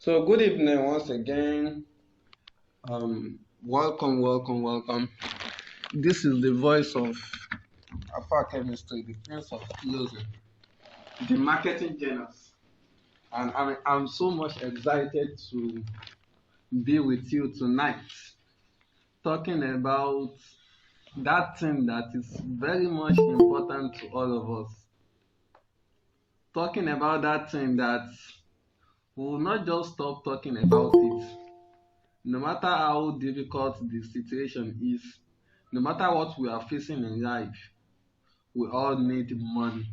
So good evening once again. Welcome. This is the voice of Alpha Chemistry, the Prince of Closing, the marketing genius, and I'm so much excited to be with you tonight, talking about that thing that is very much important to all of us. Talking about that thing that we will not just stop talking about it. No matter how difficult the situation is, no matter what we are facing in life, we all need money.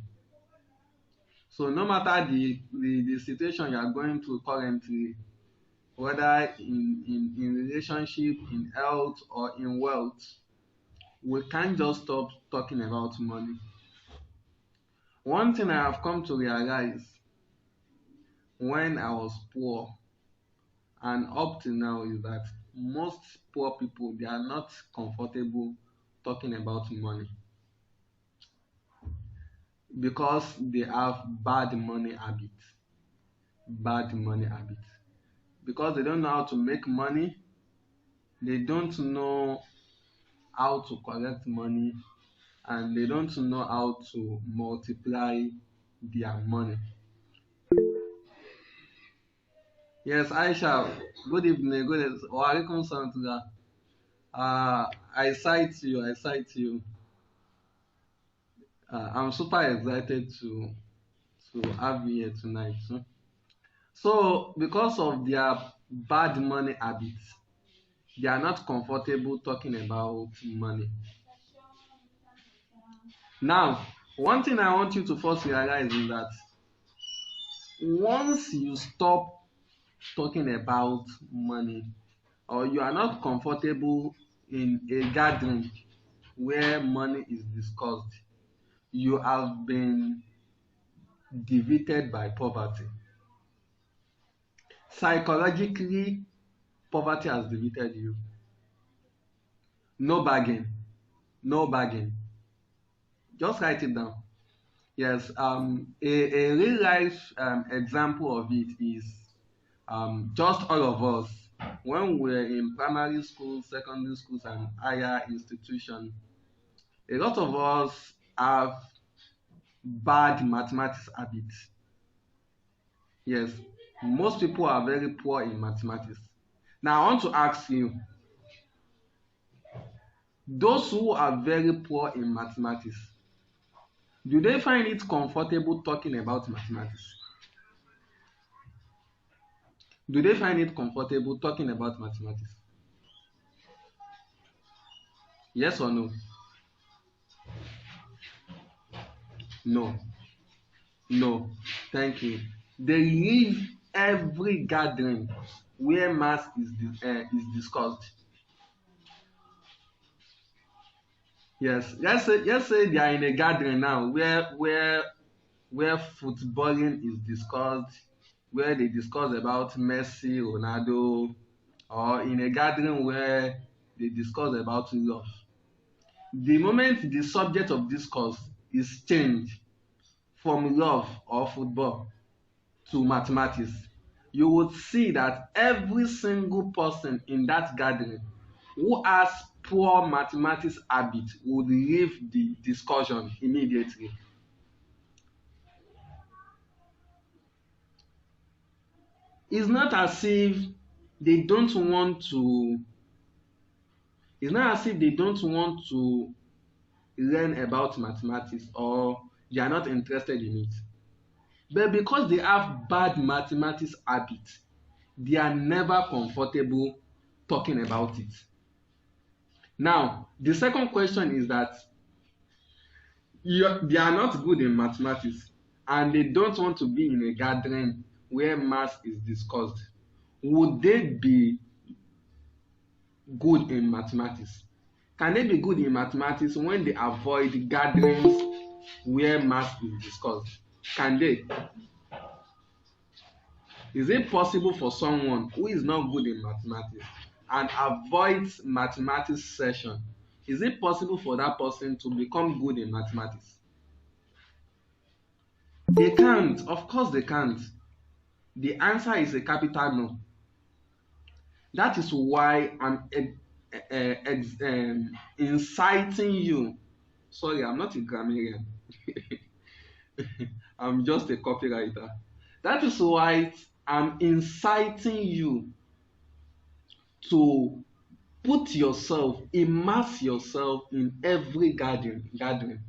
So no matter the situation you are going through currently, whether in relationship, in health, or in wealth, we can't just stop talking about money. One thing I have come to realize when I was poor and up to now is that most poor people, they are not comfortable talking about money because they have bad money habits. Because they don't know how to make money, they don't know how to collect money, and they don't know how to multiply their money. Yes, Aisha, good evening. Good evening. Walaikum salam to that. I cite you. I'm super excited to have you here tonight. So because of their bad money habits, they are not comfortable talking about money. Now, one thing I want you to first realize is that once you stop talking about money, or you are not comfortable in a gathering where money is discussed, you have been defeated by poverty. Psychologically, poverty has defeated you. No bargain. No bargain. Just write it down. Yes, a real life example of it is just all of us when we're in primary school, secondary schools, and higher institutions. A lot of us have bad mathematics habits. Yes, most people are very poor in mathematics. Now, I want to ask you, those who are very poor in mathematics, do they find it comfortable talking about mathematics? Do they find it comfortable talking about mathematics? Yes or no? No. No. Thank you. They leave every gathering where math is discussed. Yes. Let's say they are in a gathering now where footballing is discussed, where they discuss about Messi, Ronaldo, or in a gathering where they discuss about love. The moment the subject of discourse is changed from love or football to mathematics, you would see that every single person in that gathering who has poor mathematics habit would leave the discussion immediately. It's not as if they don't want to it's not as if they don't want to learn about mathematics or they are not interested in it. But because they have bad mathematics habits, they are never comfortable talking about it. Now, the second question is that they are not good in mathematics and they don't want to be in a gathering where math is discussed. Would they be good in mathematics? Can they be good in mathematics when they avoid gatherings where math is discussed? Can they? Is it possible for someone who is not good in mathematics and avoids mathematics session? Is it possible for that person to become good in mathematics? They can't. Of course they can't. The answer is a capital no. That is why I'm inciting you. Sorry, I'm not a grammarian. I'm just a copywriter. That is why I'm inciting you to immerse yourself in every gathering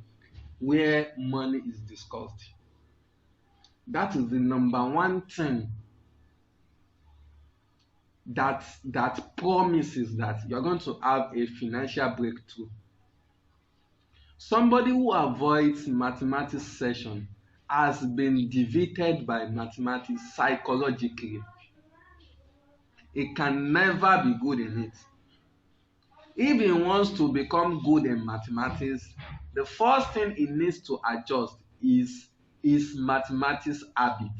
where money is discussed. That is the number one thing that promises that you're going to have a financial breakthrough. Somebody who avoids mathematics session has been defeated by mathematics psychologically. He can never be good in it. If he wants to become good in mathematics, the first thing he needs to adjust is his mathematics habit.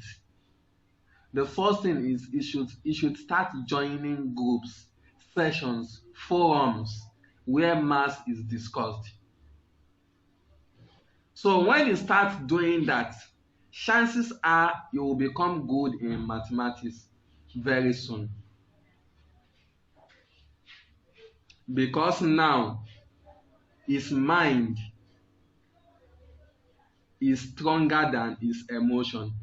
The first thing is he should start joining groups, sessions, forums where maths is discussed. So when you start doing that, chances are you will become good in mathematics very soon. Because now his mind is stronger than his emotion.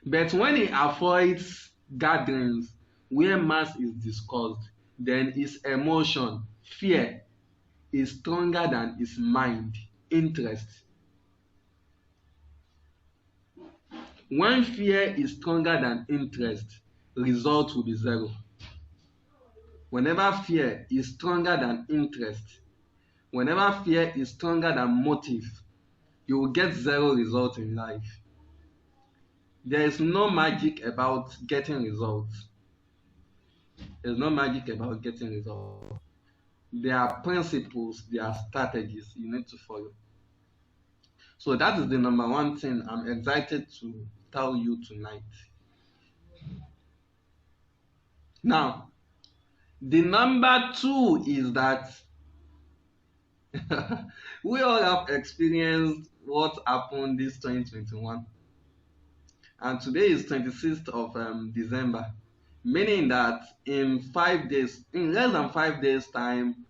But when he avoids gatherings where maths is discussed, then his emotion, fear, is stronger than his mind, interest. When fear is stronger than interest, result will be zero. Whenever fear is stronger than interest, whenever fear is stronger than motive, you will get zero result in life. There is no magic about getting results. There's no magic about getting results. There are principles, there are strategies you need to follow. So that is the number one thing I'm excited to tell you tonight. Now, the number two is that we all have experienced what happened this 2021. And today is 26th of December, meaning that in less than 5 days time,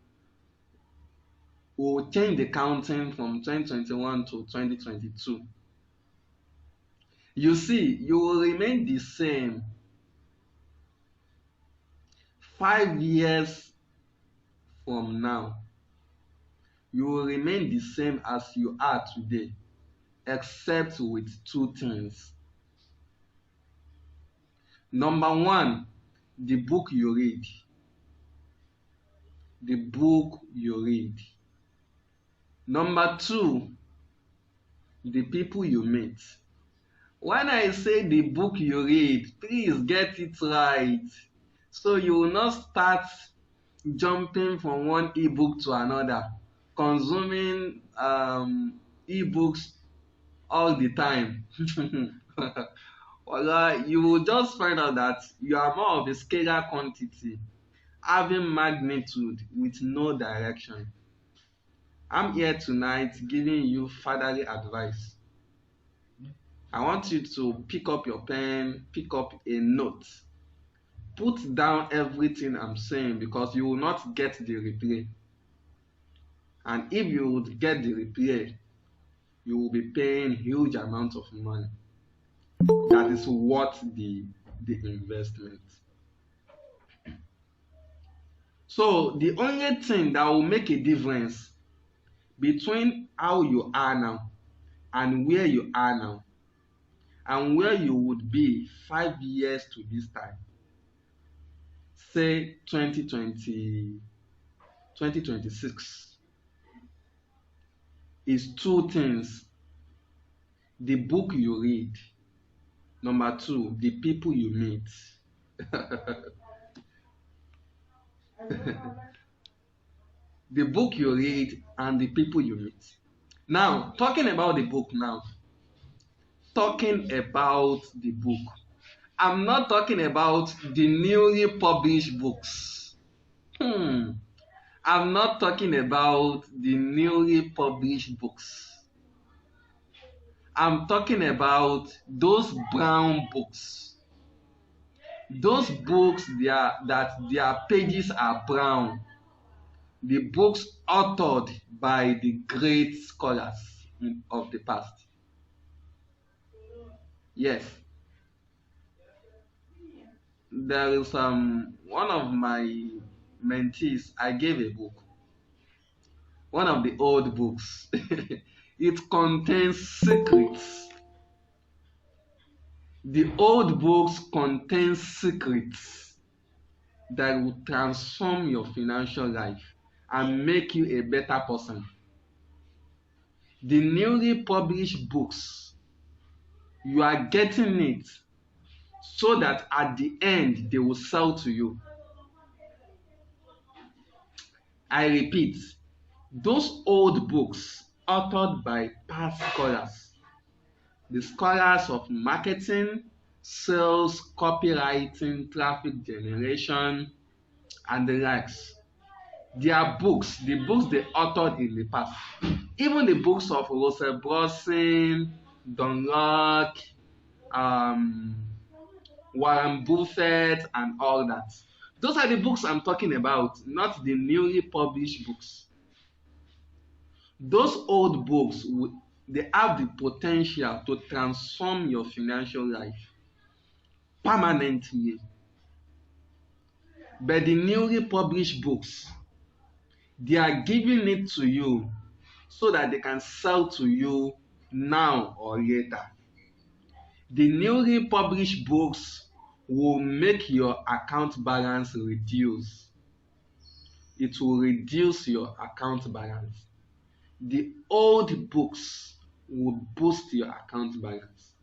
we'll change the counting from 2021 to 2022. You see, you will remain the same 5 years from now. You will remain the same as you are today, except with two things. Number one, the book you read. The book you read. Number two, the people you meet. When I say the book you read, please get it right. So you will not start jumping from one ebook to another, consuming ebooks all the time. Well, you will just find out that you are more of a scalar quantity, having magnitude with no direction. I'm here tonight giving you fatherly advice. I want you to pick up your pen, pick up a note, put down everything I'm saying, because you will not get the replay. And if you would get the replay, you will be paying huge amounts of money. That is worth the investment. So the only thing that will make a difference between how you are now and where you are now and where you would be 5 years to this time, say 2026, is two things: the book you read, number two, the people you meet. The book you read and the people you meet. Now, talking about the book I'm not talking about the newly published books. I'm not talking about the newly published books. I'm talking about those brown books. Those books that their pages are brown. The books authored by the great scholars of the past. Yes, there is one of my mentees. I gave a book, one of the old books. It contains secrets. The old books contain secrets that will transform your financial life and make you a better person. The newly published books, you are getting it so that at the end they will sell to you. I repeat, those old books authored by past scholars, the scholars of marketing, sales, copywriting, traffic generation, and the likes. Their books, the books they authored in the past, even the books of Russell Brunson, Don Locke, um, Warren Buffett, and all that. Those are the books I'm talking about, not the newly published books. Those old books, they have the potential to transform your financial life permanently. But the newly published books, they are giving it to you so that they can sell to you now or later. The newly published books will make your account balance reduce. It will reduce your account balance. The old books will boost your account balance.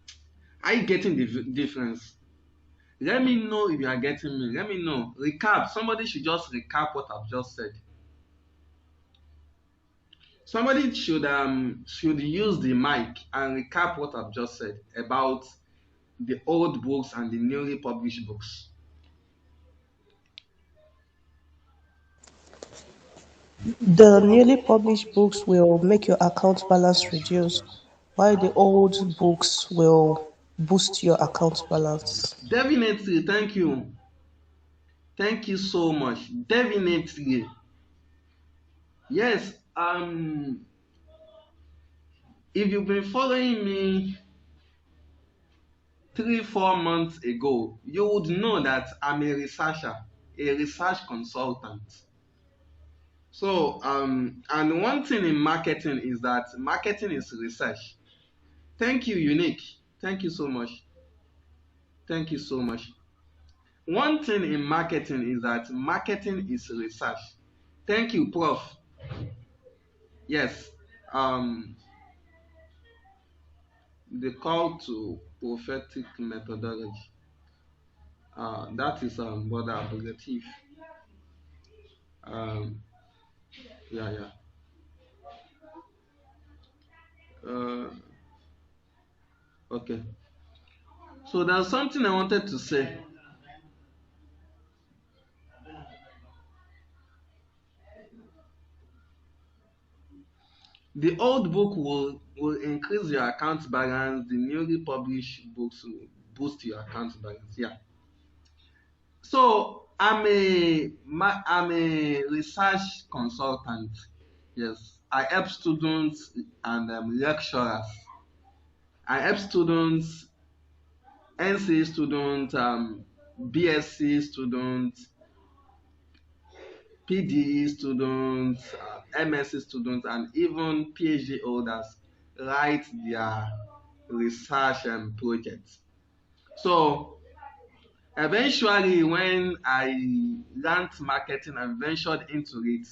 Are you getting the difference? Let me know if you are getting me. Let me know. Recap. Somebody should just recap what I've just said. Somebody should use the mic and recap what I've just said about the old books and the newly published books. The newly published books will make your account balance reduce, while the old books will boost your account balance. Definitely, thank you. Thank you so much. Definitely. Yes, if you've been following me 3, 4 months ago, you would know that I'm a researcher, a research consultant. So, and one thing in marketing is that marketing is research. Thank you, Unique. Thank you so much. Thank you so much. One thing in marketing is that marketing is research. Thank you, Prof. Yes. The call to prophetic methodology. That is Brother Abulatif. Um, yeah, yeah. Okay. So there's something I wanted to say. The old book will increase your account balance. The newly published books will boost your account balance. Yeah. So I'm a research consultant. Yes, I help students and lecturers. I help students, NC students, BSc students, PDE students, MSc students, and even PhD holders write their research projects. So eventually, when I learned marketing and ventured into it,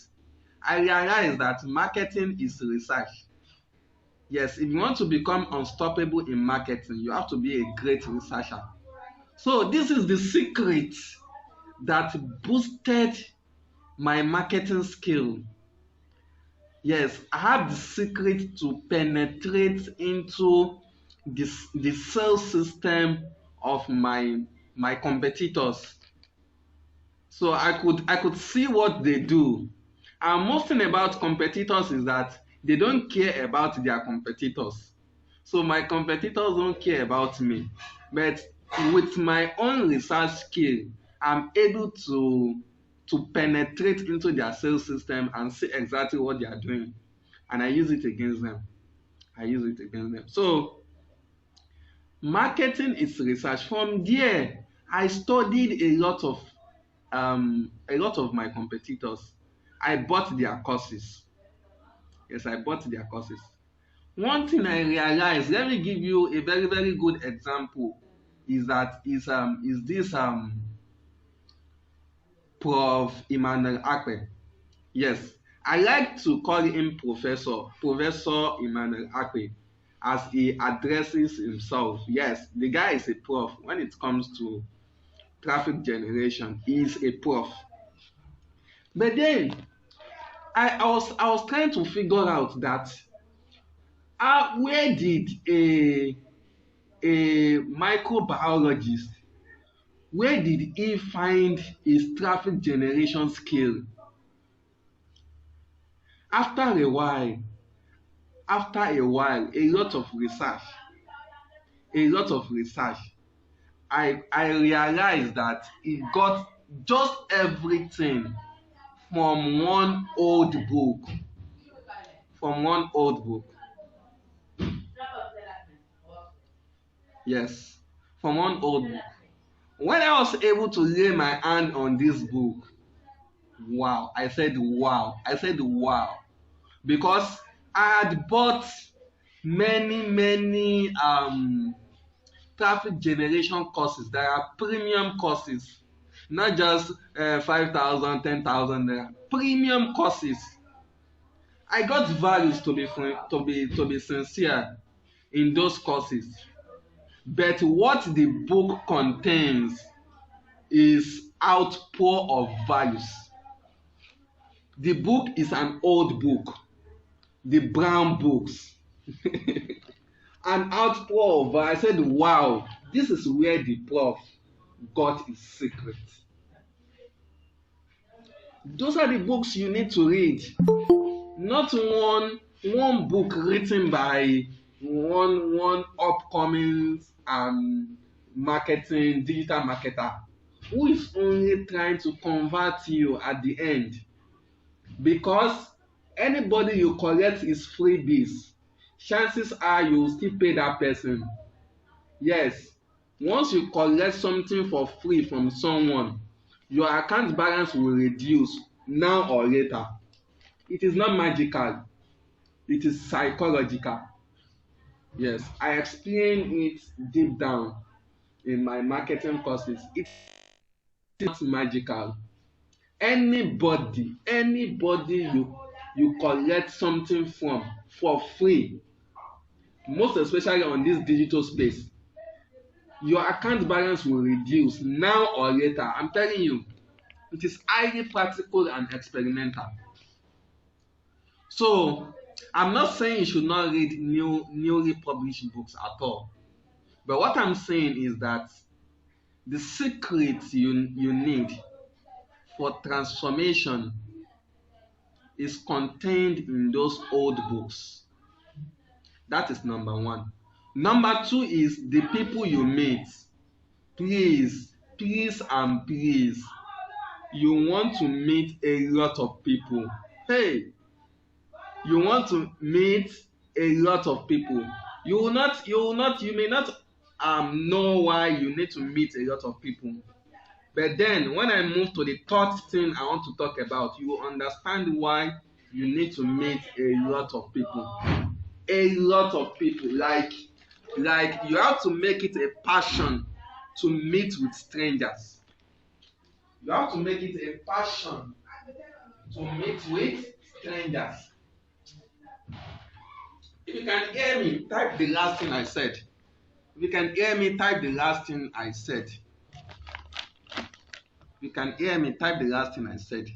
I realized that marketing is research. Yes, if you want to become unstoppable in marketing, you have to be a great researcher. So this is the secret that boosted my marketing skill. Yes, I have the secret to penetrate into the sales system of my competitors. So I could see what they do. And most thing about competitors is that they don't care about their competitors. So my competitors don't care about me. But with my own research skill, I'm able to penetrate into their sales system and see exactly what they are doing. And I use it against them. I use it against them. So marketing is research. From there, I studied a lot of my competitors. I bought their courses. Yes, I bought their courses. One thing I realized, let me give you a very, very good example, is this Prof. Emmanuel Akpe. Yes, I like to call him Professor Emmanuel Akpe, as he addresses himself. Yes, the guy is a prof. When it comes to traffic generation, he is a prof. But then I was trying to figure out that where did a microbiologist, where did he find his traffic generation skill? After a while, a lot of research, I realized that he got just everything from one old book, from one old book. Yes, from one old book. When I was able to lay my hand on this book, wow, I said wow, because I had bought many traffic generation courses. There are premium courses, not just 5,000, 10,000 naira. Premium courses. I got values to be sincere in those courses. But what the book contains is outpour of values. The book is an old book, the brown books. An outpour of values. I said, wow, this is where the prof got his secret. Those are the books you need to read. Not one book written by one upcoming marketing digital marketer who is only trying to convert you at the end, because anybody you collect is freebies, chances are you will still pay that person. Yes, once you collect something for free from someone, your account balance will reduce now or later. It is not magical, it is psychological. Yes, I explain it deep down in my marketing courses. It's not magical. Anybody you collect something from for free, most especially on this digital space, your account balance will reduce now or later. I'm telling you, it is highly practical and experimental. So I'm not saying you should not read newly published books at all. But what I'm saying is that the secret you need for transformation is contained in those old books. That is number one. Number two is the people you meet. Please, and please, you want to meet a lot of people. Hey, you want to meet a lot of people. You may not know why you need to meet a lot of people. But then when I move to the third thing I want to talk about, you will understand why you need to meet a lot of people. A lot of people. Like you have to make it a passion to meet with strangers. You have to make it a passion to meet with strangers. If you can hear me, type the last thing I said. If you can hear me, type the last thing I said. If you can hear me, type the last thing I said.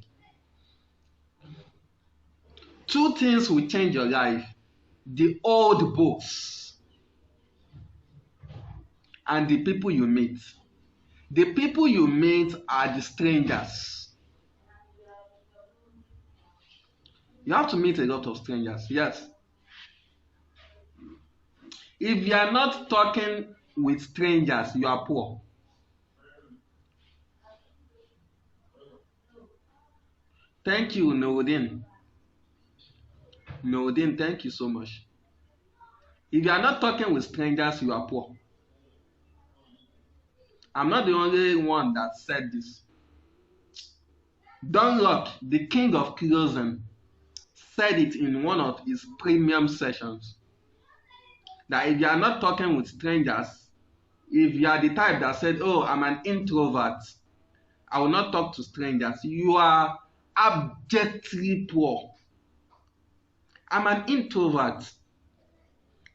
Two things will change your life: the old books and the people you meet. The people you meet are the strangers. You have to meet a lot of strangers, yes. If you are not talking with strangers, you are poor. Thank you, Noodin. Noodin, thank you so much. If you are not talking with strangers, you are poor. I'm not the only one that said this. Dunlop, the king of closing, said it in one of his premium sessions that if you are not talking with strangers, if you are the type that said, "Oh, I'm an introvert, I will not talk to strangers," you are abjectly poor. I'm an introvert.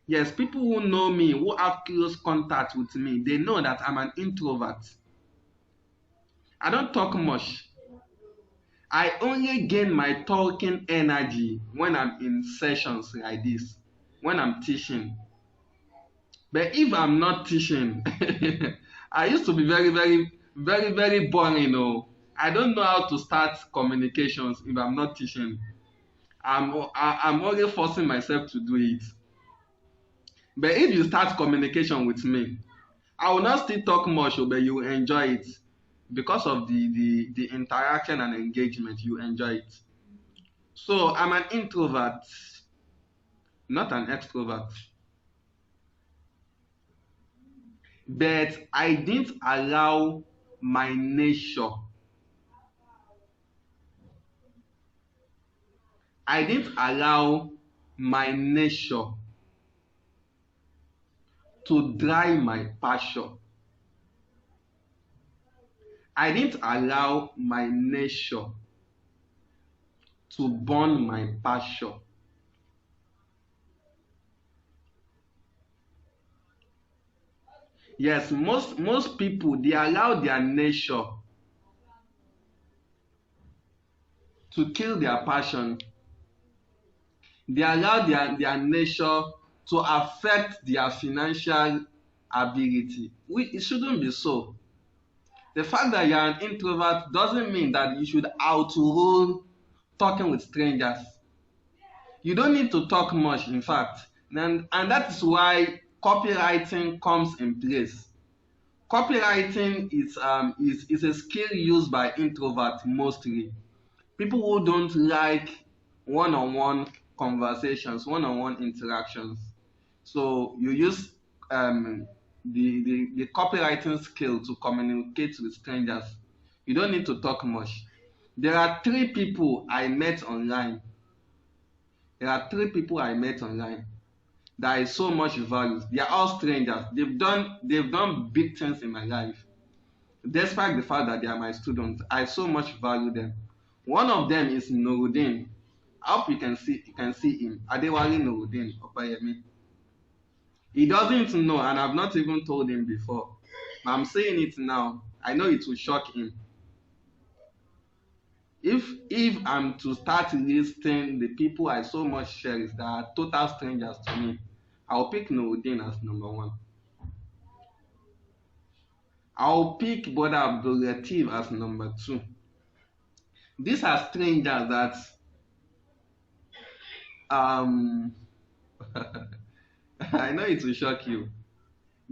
Yes, people who know me, who have close contact with me, they know that I'm an introvert. I don't talk much. I only gain my talking energy when I'm in sessions like this, when I'm teaching. But if I'm not teaching, I used to be very boring. I don't know how to start communications if I'm not teaching. I'm only forcing myself to do it. But if you start communication with me, I will not still talk much, but you will enjoy it because of the interaction and engagement. You enjoy it. So I'm an introvert, not an extrovert. But I didn't allow my nature. I didn't allow my nature to dry my passion. I didn't allow my nature to burn my passion. Yes, most people, they allow their nature to kill their passion. They allow their nature to affect their financial ability. It shouldn't be so. The fact that you are an introvert doesn't mean that you should outrule talking with strangers. You don't need to talk much, in fact. And that is why copywriting comes in place. Copywriting is a skill used by introverts mostly. People who don't like one-on-one conversations, one-on-one interactions. So you use the copywriting skill to communicate with strangers. You don't need to talk much. There are three people I met online. There are three people I met online that I so much value. They are all strangers. They've done big things in my life. Despite the fact that they are my students, I so much value them. One of them is Noruddin. I hope you can see him. Adewale Noruddin Opayemi. He doesn't know, and I've not even told him before. But I'm saying it now. I know it will shock him. If I'm to start listing the people I so much cherish that are total strangers to me, I'll pick Noruddin as number one. I'll pick Brother Abdul Latif as number two. These are strangers that um I know it will shock you.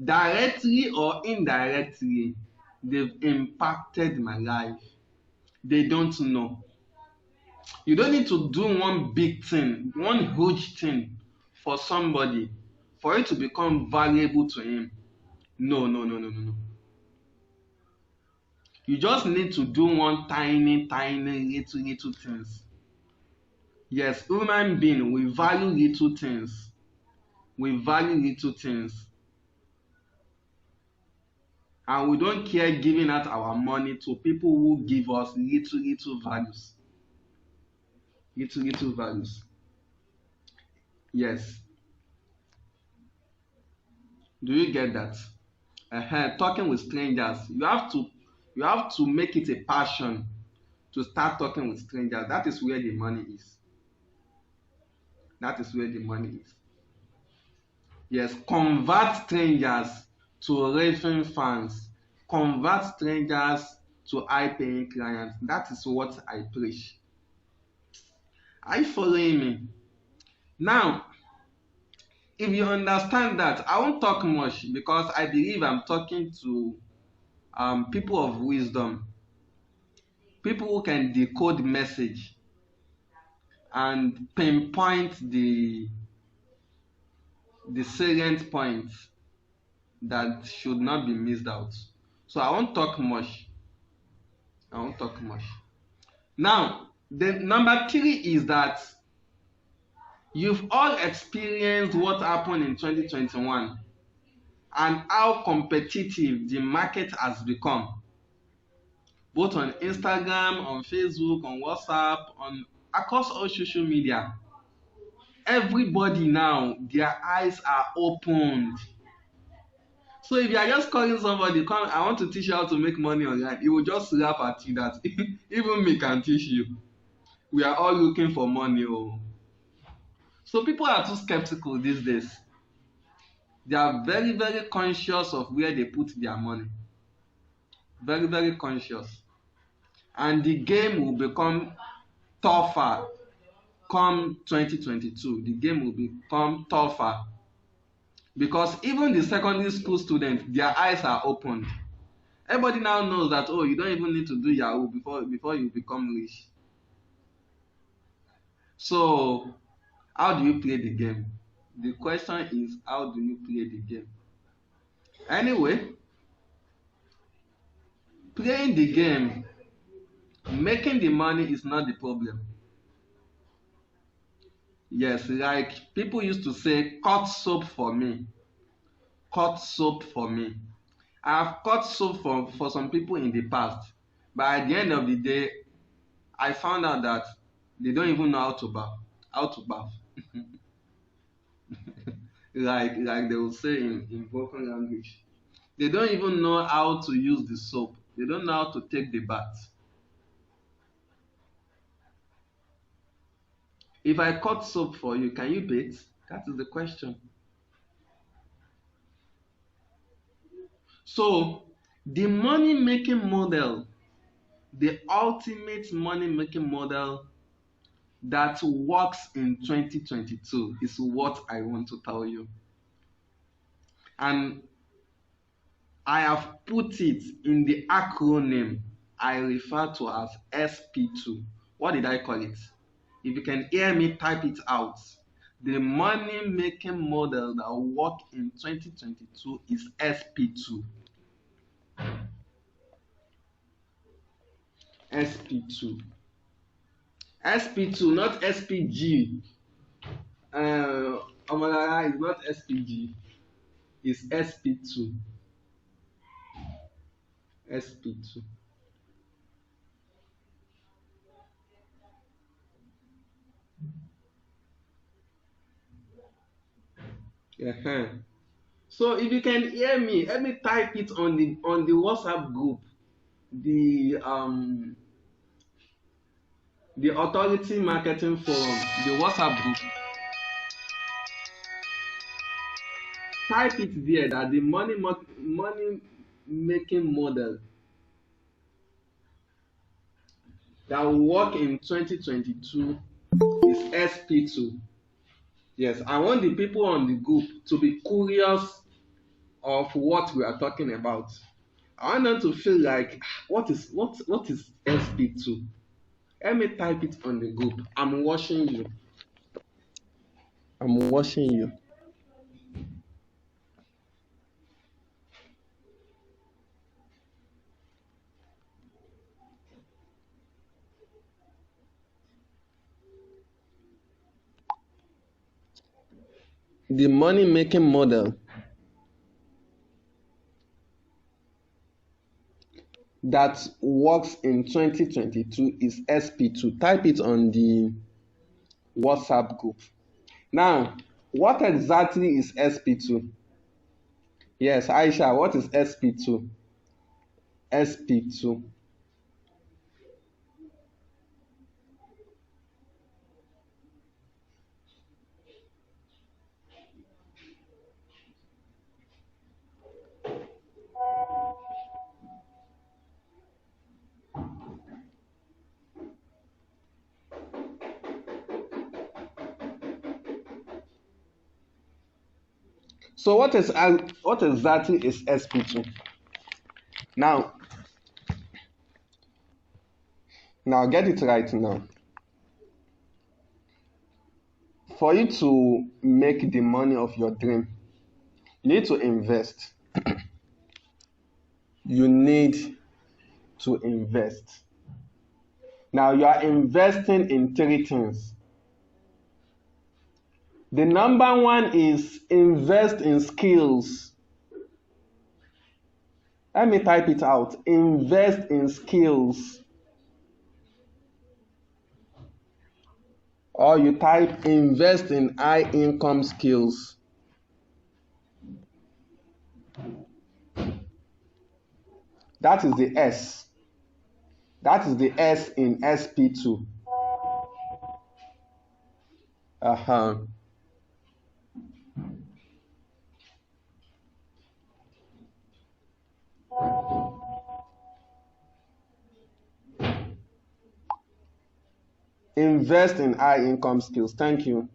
Directly or indirectly, they've impacted my life. They don't know. You don't need to do one big thing, one huge thing for somebody for it to become valuable to him. No, no, no, no, no, no. You just need to do one tiny, little things. Yes, human being, we value little things. We value little things. And we don't care giving out our money to people who give us little values. Little values. Yes. Do you get that? Talking with strangers, you have to make it a passion to start talking with strangers. That is where the money is. That is where the money is. Yes, convert strangers to raving fans. Convert strangers to high-paying clients. That is what I preach. Are you following me? Now, if you understand that, I won't talk much because I believe I'm talking to people of wisdom, people who can decode message and pinpoint the salient points that should not be missed out. So I won't talk much. I won't talk much. Now, the number three is that you've all experienced what happened in 2021 and how competitive the market has become, both on Instagram, on Facebook, on WhatsApp, on across all social media. Everybody now, their eyes are opened. So if you are just calling somebody, come, I want to teach you how to make money online, he will just laugh at you that even me can teach you. We are all looking for money. Oh. So people are too skeptical these days. They are very, very conscious of where they put their money. Very, very conscious. And the game will become tougher come 2022. The game will become tougher because even the secondary school students, their eyes are opened. Everybody now knows that, oh, you don't even need to do Yahoo before you become rich. So how do you play the game? The question is, how do you play the game? Anyway, playing the game, making the money is not the problem. Yes, like people used to say, cut soap for me. Cut soap for me. I have cut soap for some people in the past, but at the end of the day, I found out that they don't even know how to bath. How to bath. like they will say in broken language. They don't even know how to use the soap. They don't know how to take the bath. If I cut soap for you, can you bathe? That is the question. So the money making model, the ultimate money making model that works in 2022 is what I want to tell you. And I have put it in the acronym I refer to as SP2. What did I call it? If you can hear me, type it out. The money making model that will work in 2022 is SP2. SP2. SP2, not SPG. Omolara is not SPG. It's SP2. SP2. Uh-huh. So if you can hear me, let me type it on the WhatsApp group, the Authority Marketing Forum, the WhatsApp group. Type it there that the money making model that will work in 2022 is SP2. Yes, I want the people on the group to be curious of what we are talking about. I want them to feel like, what is SP2? Let me type it on the group. I'm watching you. I'm watching you. The money making model that works in 2022 is SP2. Type it on the WhatsApp group. Now, what exactly is SP2? Yes, Aisha, what is SP2? SP2. So what exactly is SP2? Now, get it right now. For you to make the money of your dream, you need to invest. You need to invest. Now, you are investing in three things. The number one is invest in skills. Let me type it out. Invest in skills. Or you type invest in high income skills. That is the S. That is the S in SP2. Invest in high income skills. Thank you.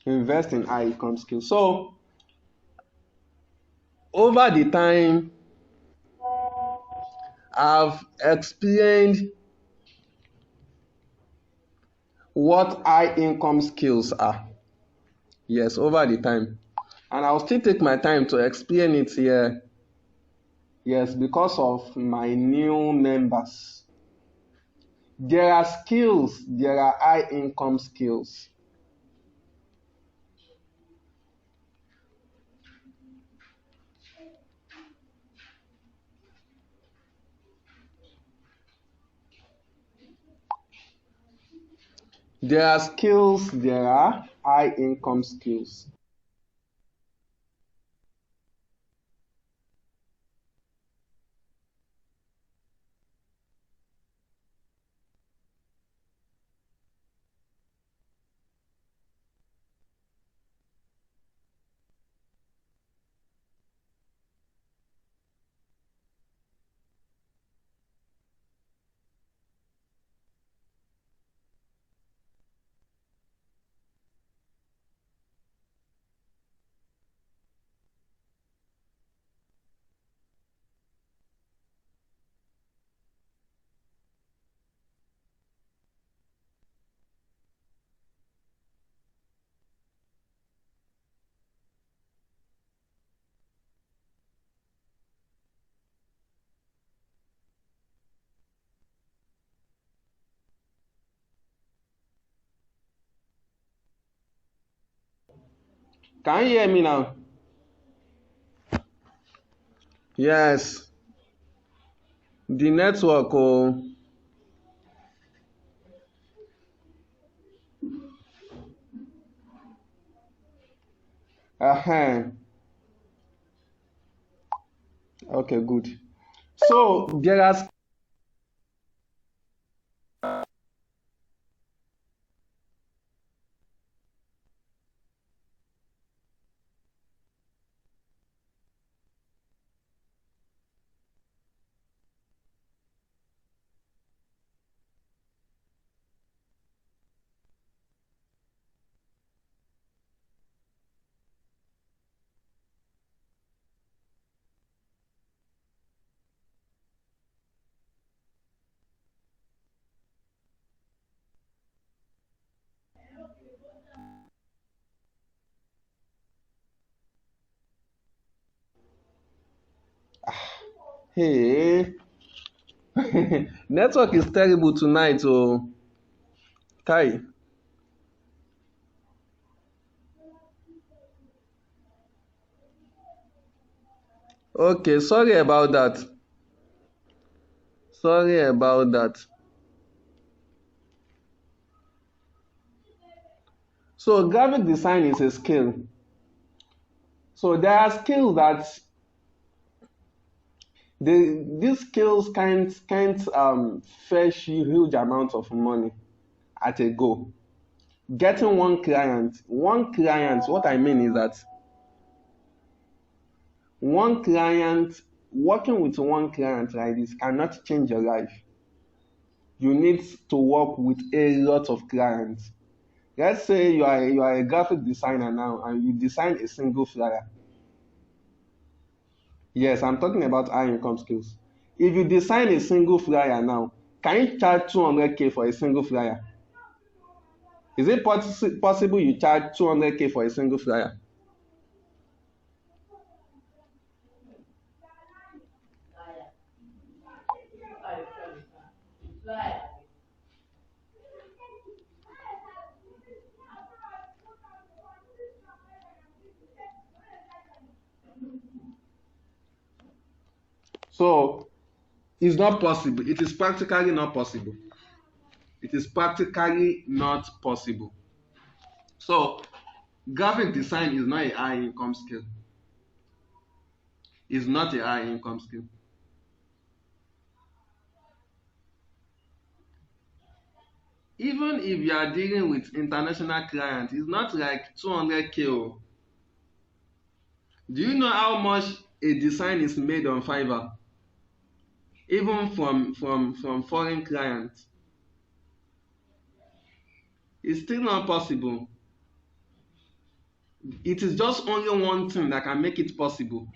Invest in high income skills. So, over the time, I've explained what high income skills are. Yes, over the time. And I'll still take my time to explain it here. Yes, because of my new members. There are skills, there are high income skills. There are skills, there are high income skills. Can you hear me now? Yes. The network. Oh. Okay, good. So there are hey. Network is terrible tonight, oh. Kai. Okay, sorry about that. Sorry about that. So graphic design is a skill. So there are skills that these skills can't fetch you huge amounts of money at a go. Getting one client, what I mean is that working with one client like this cannot change your life. you need to work with a lot of clients. Let's say you are a graphic designer now and you design a single flyer. Yes, I'm talking about high income skills. If you design a single flyer now, can you charge 200k for a single flyer? Is it possible you charge 200k for a single flyer? So it's not possible. It is practically not possible. It is practically not possible. So graphic design is not a high income skill. It's not a high income skill. Even if you are dealing with international clients, it's not like 200k. Oh. Do you know how much a design is made on Fiverr? Even from foreign clients. It's still not possible. It is just only one thing that can make it possible.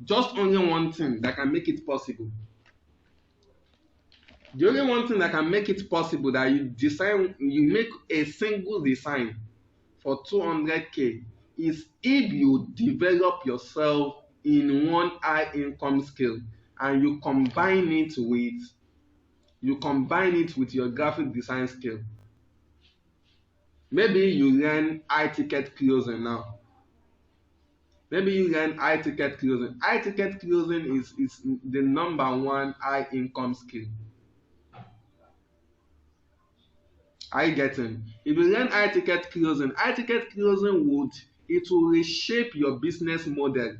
Just only one thing that can make it possible. The only one thing that can make it possible that you make a single design for 200k is if you develop yourself in one high income skill and you combine it with your graphic design skill. Maybe you learn high ticket closing now. Maybe you learn high ticket closing. High ticket closing is the number one high income skill. Are you getting? If you learn high ticket closing will reshape your business model.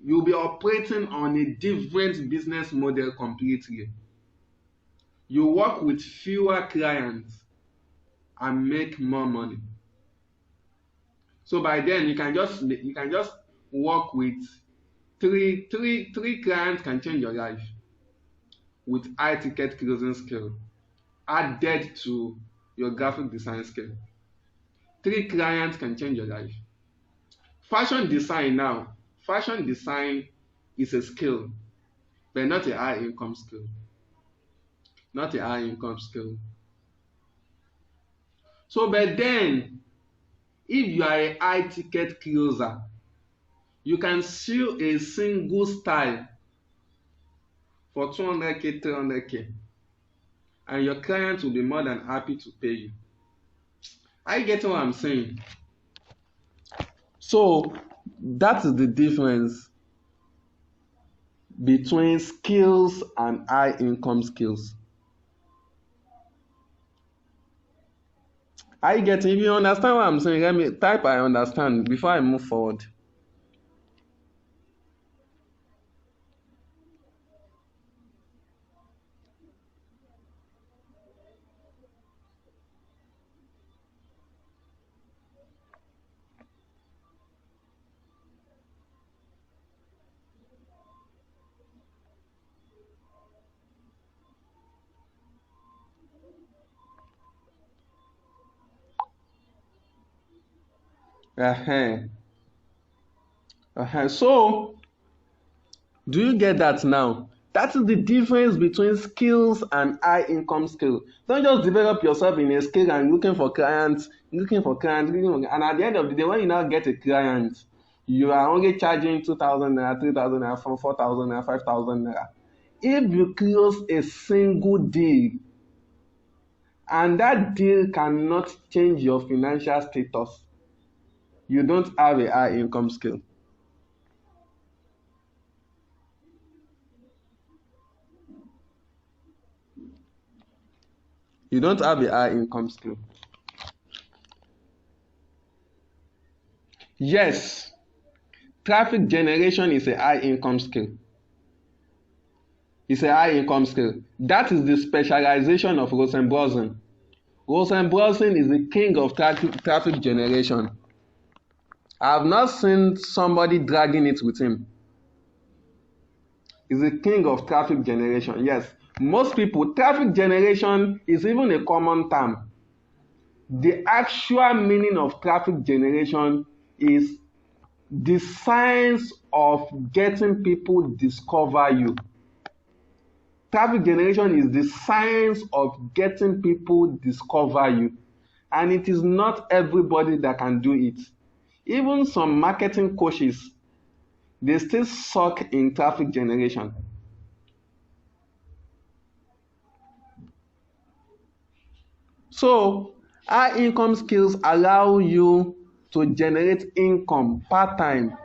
You'll be operating on a different business model completely. You work with fewer clients and make more money. So by then you can just work with three clients can change your life with high ticket closing skill added to your graphic design skill. 3 clients can change your life. Fashion design is a skill, but not a high income skill. Not a high income skill. So but then if you are a high ticket closer, you can sell a single style for 200k, 300k, and your client will be more than happy to pay you. Are you getting what I'm saying? So that is the difference between skills and high income skills. Are you getting? If you understand what I'm saying, let me type I understand before I move forward. So, do you get that now? That is the difference between skills and high income skill. Don't just develop yourself in a skill and looking for clients, and at the end of the day, when you now get a client, you are only charging 2,000 naira, 3,000 naira, 4,000 naira, 5,000 naira. If you close a single deal and that deal cannot change your financial status, you don't have a high income skill. You don't have a high income skill. Yes, traffic generation is a high income skill. It's a high income skill. That is the specialization of Rosenbrosen. Rosenbrosen is the king of traffic generation. I have not seen somebody dragging it with him. He's the king of traffic generation. Yes, Most people, traffic generation is even a common term. The actual meaning of traffic generation is the science of getting people discover you. Traffic generation is the science of getting people discover you. And it is not everybody that can do it. Even some marketing coaches, they still suck in traffic generation. So, high income skills allow you to generate income part-time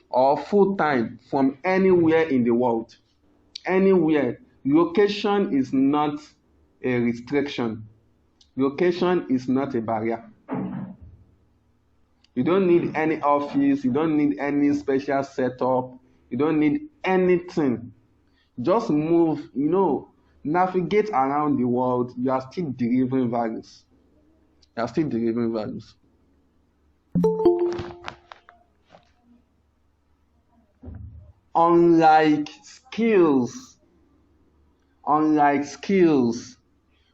or full-time from anywhere in the world. Anywhere. Location is not a restriction. Location is not a barrier. You don't need any office. You don't need any special setup. You don't need anything. Just move, navigate around the world. You are still delivering values. You are still delivering values. Unlike skills,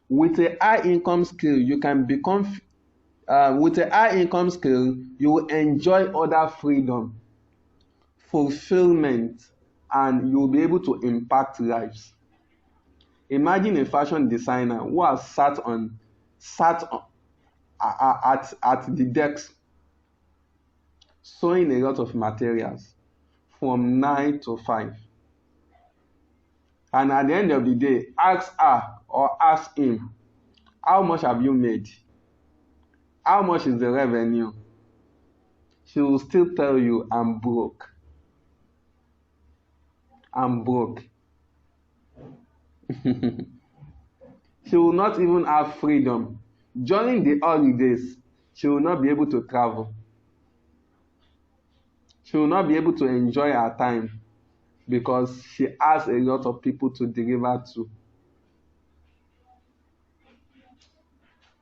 with a high income skill, you can become with a high income skill, you will enjoy other freedom, fulfillment, and you will be able to impact lives. Imagine a fashion designer who has sat at the desk sewing a lot of materials from 9 to 5. And at the end of the day, ask her or ask him, how much have you made? How much is the revenue? She will still tell you, I'm broke. I'm broke. She will not even have freedom. During the holidays, she will not be able to travel. She will not be able to enjoy her time because she has a lot of people to deliver to.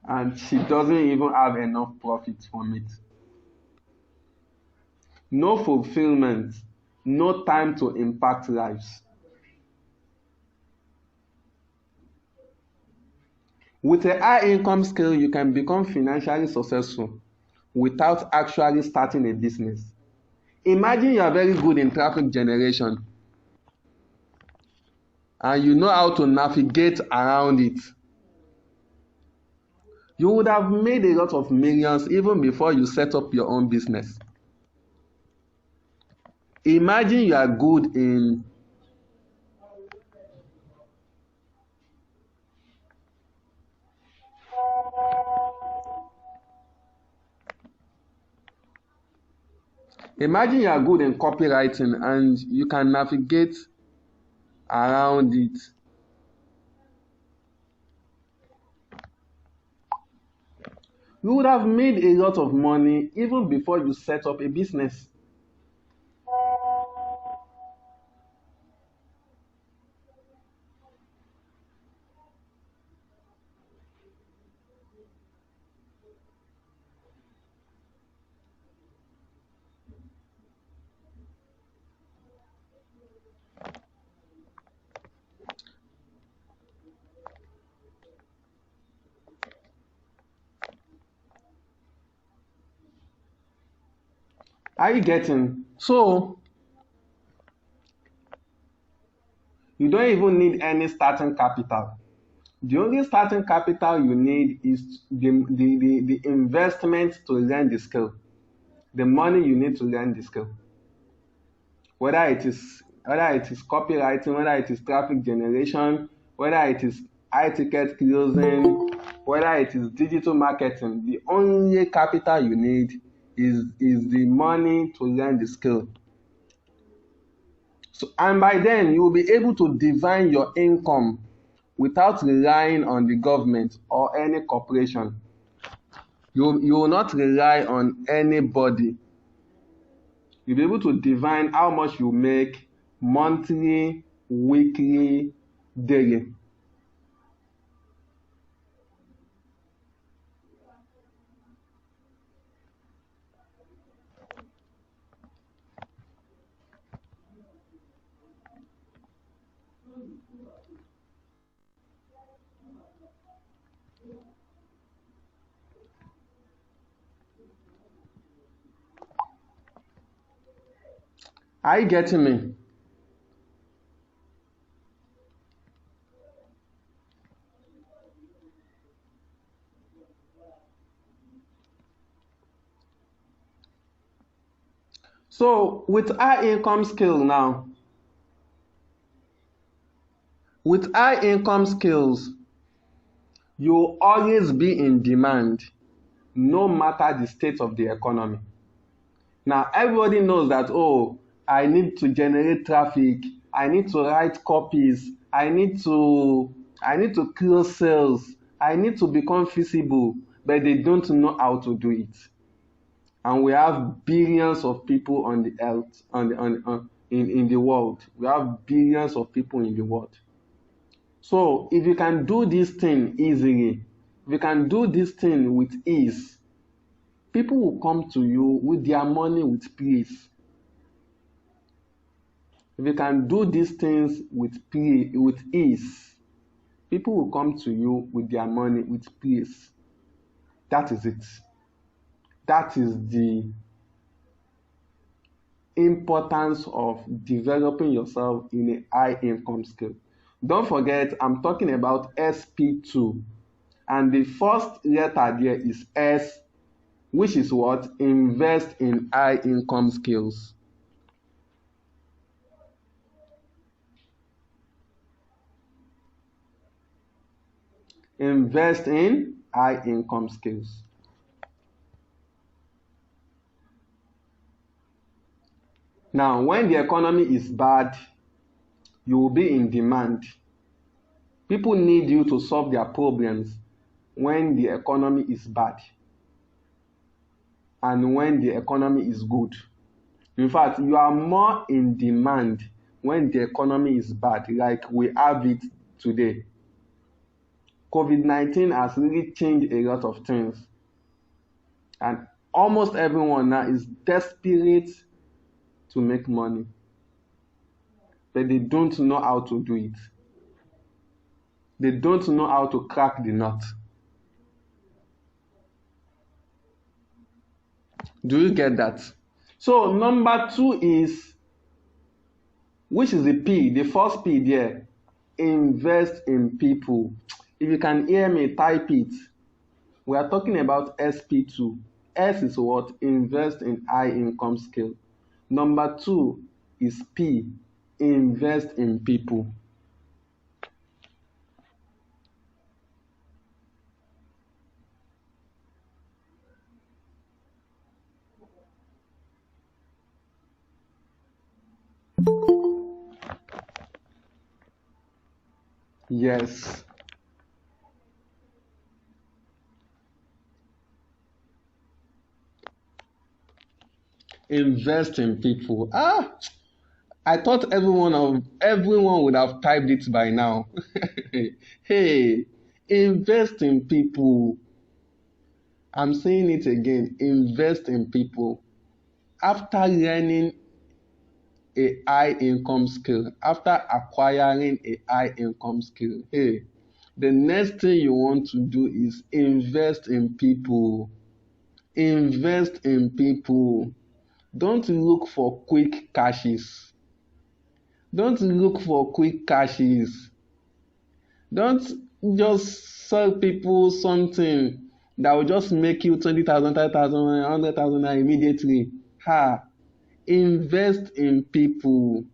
And she doesn't even have enough profit from it. No fulfillment, no time to impact lives. With a high income skill, you can become financially successful without actually starting a business. Imagine you are very good in traffic generation and you know how to navigate around it. You would have made a lot of millions even before you set up your own business. Imagine you are good in copywriting and you can navigate around it. You would have made a lot of money even before you set up a business. Are you getting? So, you don't even need any starting capital. The only starting capital you need is the investment to learn the skill. The money you need to learn the skill. Whether it is copywriting, whether it is traffic generation, whether it is high ticket closing, whether it is digital marketing, the only capital you need is the money to learn the skill. So, and by then you will be able to divine your income without relying on the government or any corporation. You will not rely on anybody. You'll be able to divine how much you make monthly, weekly, daily. Are you getting me? So with high income skill now, with high income skills, you'll always be in demand no matter the state of the economy. Now everybody knows that, oh, I need to generate traffic, I need to write copies, I need to close sales, I need to become feasible, but they don't know how to do it. And we have billions of people on the earth, in the world. We have billions of people in the world. So if you can do this thing easily, if you can do this thing with ease, people will come to you with their money with peace. If you can do these things with ease, people will come to you with their money with peace. That is it. That is the importance of developing yourself in a high income skill. Don't forget, I'm talking about SP2. And the first letter there is S, which is what? Invest in high income skills. Invest in high income skills. Now, when the economy is bad, you will be in demand. People need you to solve their problems when the economy is bad and when the economy is good. In fact, you are more in demand when the economy is bad, like we have it today. COVID-19 has really changed a lot of things. And almost everyone now is desperate to make money, but they don't know how to do it. They don't know how to crack the nut. Do you get that? So number 2 is, which is the P, the first P there, invest in people. If you can hear me, type it. We are talking about SP2. S is what? Invest in high income skill. Number 2 is P, invest in people. Yes. Invest in people. I thought everyone would have typed it by now. Hey, invest in people. I'm saying it again. Invest in people. After learning a high income skill, after acquiring a high income skill, hey, the next thing you want to do is invest in people. Invest in people. Don't look for quick cashes. Don't look for quick cashes. Don't just sell people something that will just make you 20,000, 30,000, 100,000 immediately. Invest in people.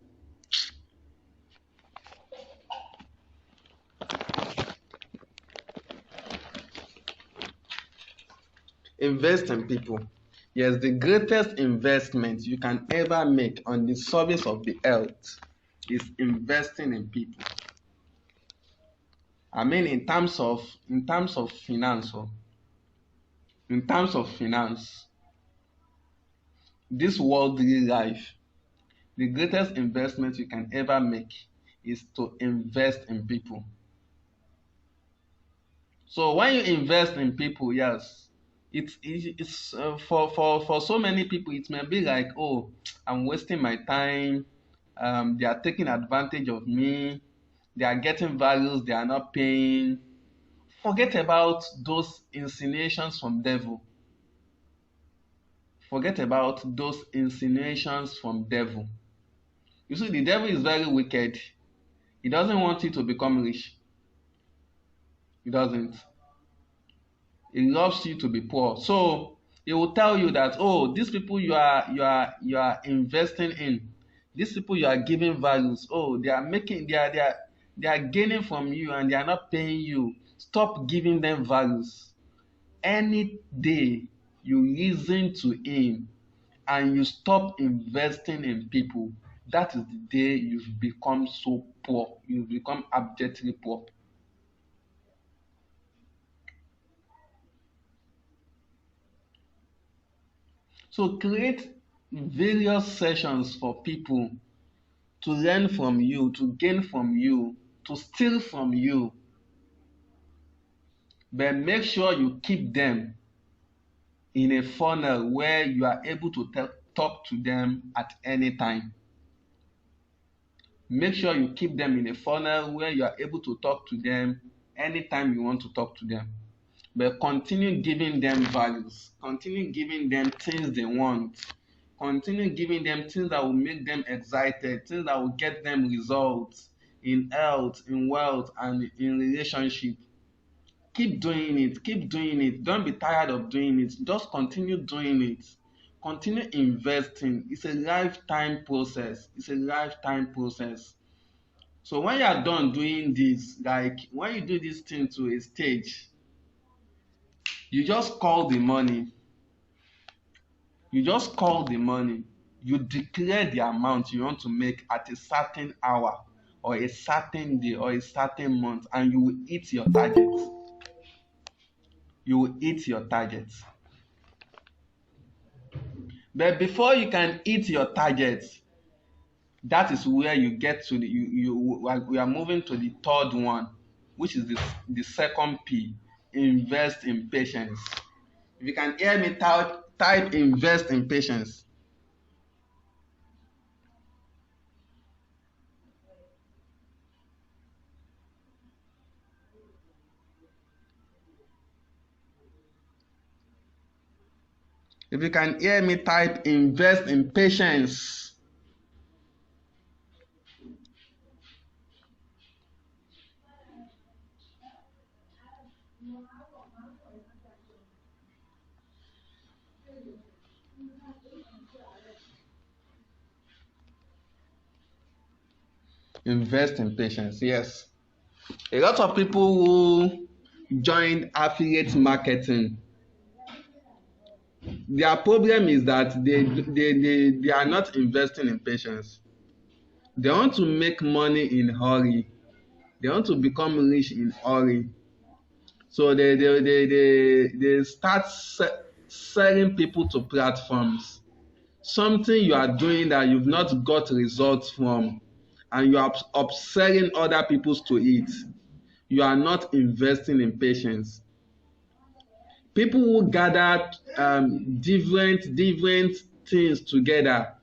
Invest in people. Yes, the greatest investment you can ever make on the service of the earth is investing in people. I mean, in terms of finance, this worldly life, the greatest investment you can ever make is to invest in people. So when you invest in people, yes, it's for so many people it may be like, oh, I'm wasting my time. They are taking advantage of me. They are getting values they are not paying. Forget about those insinuations from devil. Forget about those insinuations from devil. You see, the devil is very wicked. He doesn't want you to become rich. He doesn't. He loves you to be poor. So he will tell you that, oh, these people you are investing in, these people you are giving values, oh, they are gaining from you and they are not paying you. Stop giving them values. Any day you listen to him and you stop investing in people, that is the day you've become so poor. You've become abjectly poor. So create various sessions for people to learn from you, to gain from you, to steal from you. But make sure you keep them in a funnel where you are able to talk to them at any time. Make sure you keep them in a funnel where you are able to talk to them anytime you want to talk to them. But continue giving them values. Continue giving them things they want. Continue giving them things that will make them excited, things that will get them results in health, in wealth, and in relationship. Keep doing it. Keep doing it. Don't be tired of doing it. Just continue doing it. Continue investing. It's a lifetime process. It's a lifetime process. So when you are done doing this, like when you do this thing to a stage, you just call the money. You just call the money. You declare the amount you want to make at a certain hour or a certain day or a certain month, and you will hit your target. You will hit your target. But before you can hit your target, that is where you get to we are moving to the third one, which is the second P, invest in patience. If you can hear me, type invest in patience. If you can hear me, type invest in patience. Invest in patience, yes. A lot of people who join affiliate marketing, their problem is that they are not investing in patience. They want to make money in hurry. They want to become rich in hurry. So they start selling people to platforms. Something you are doing that you've not got results from, and you are upselling other people to it. You are not investing in patience. People who gather different things together.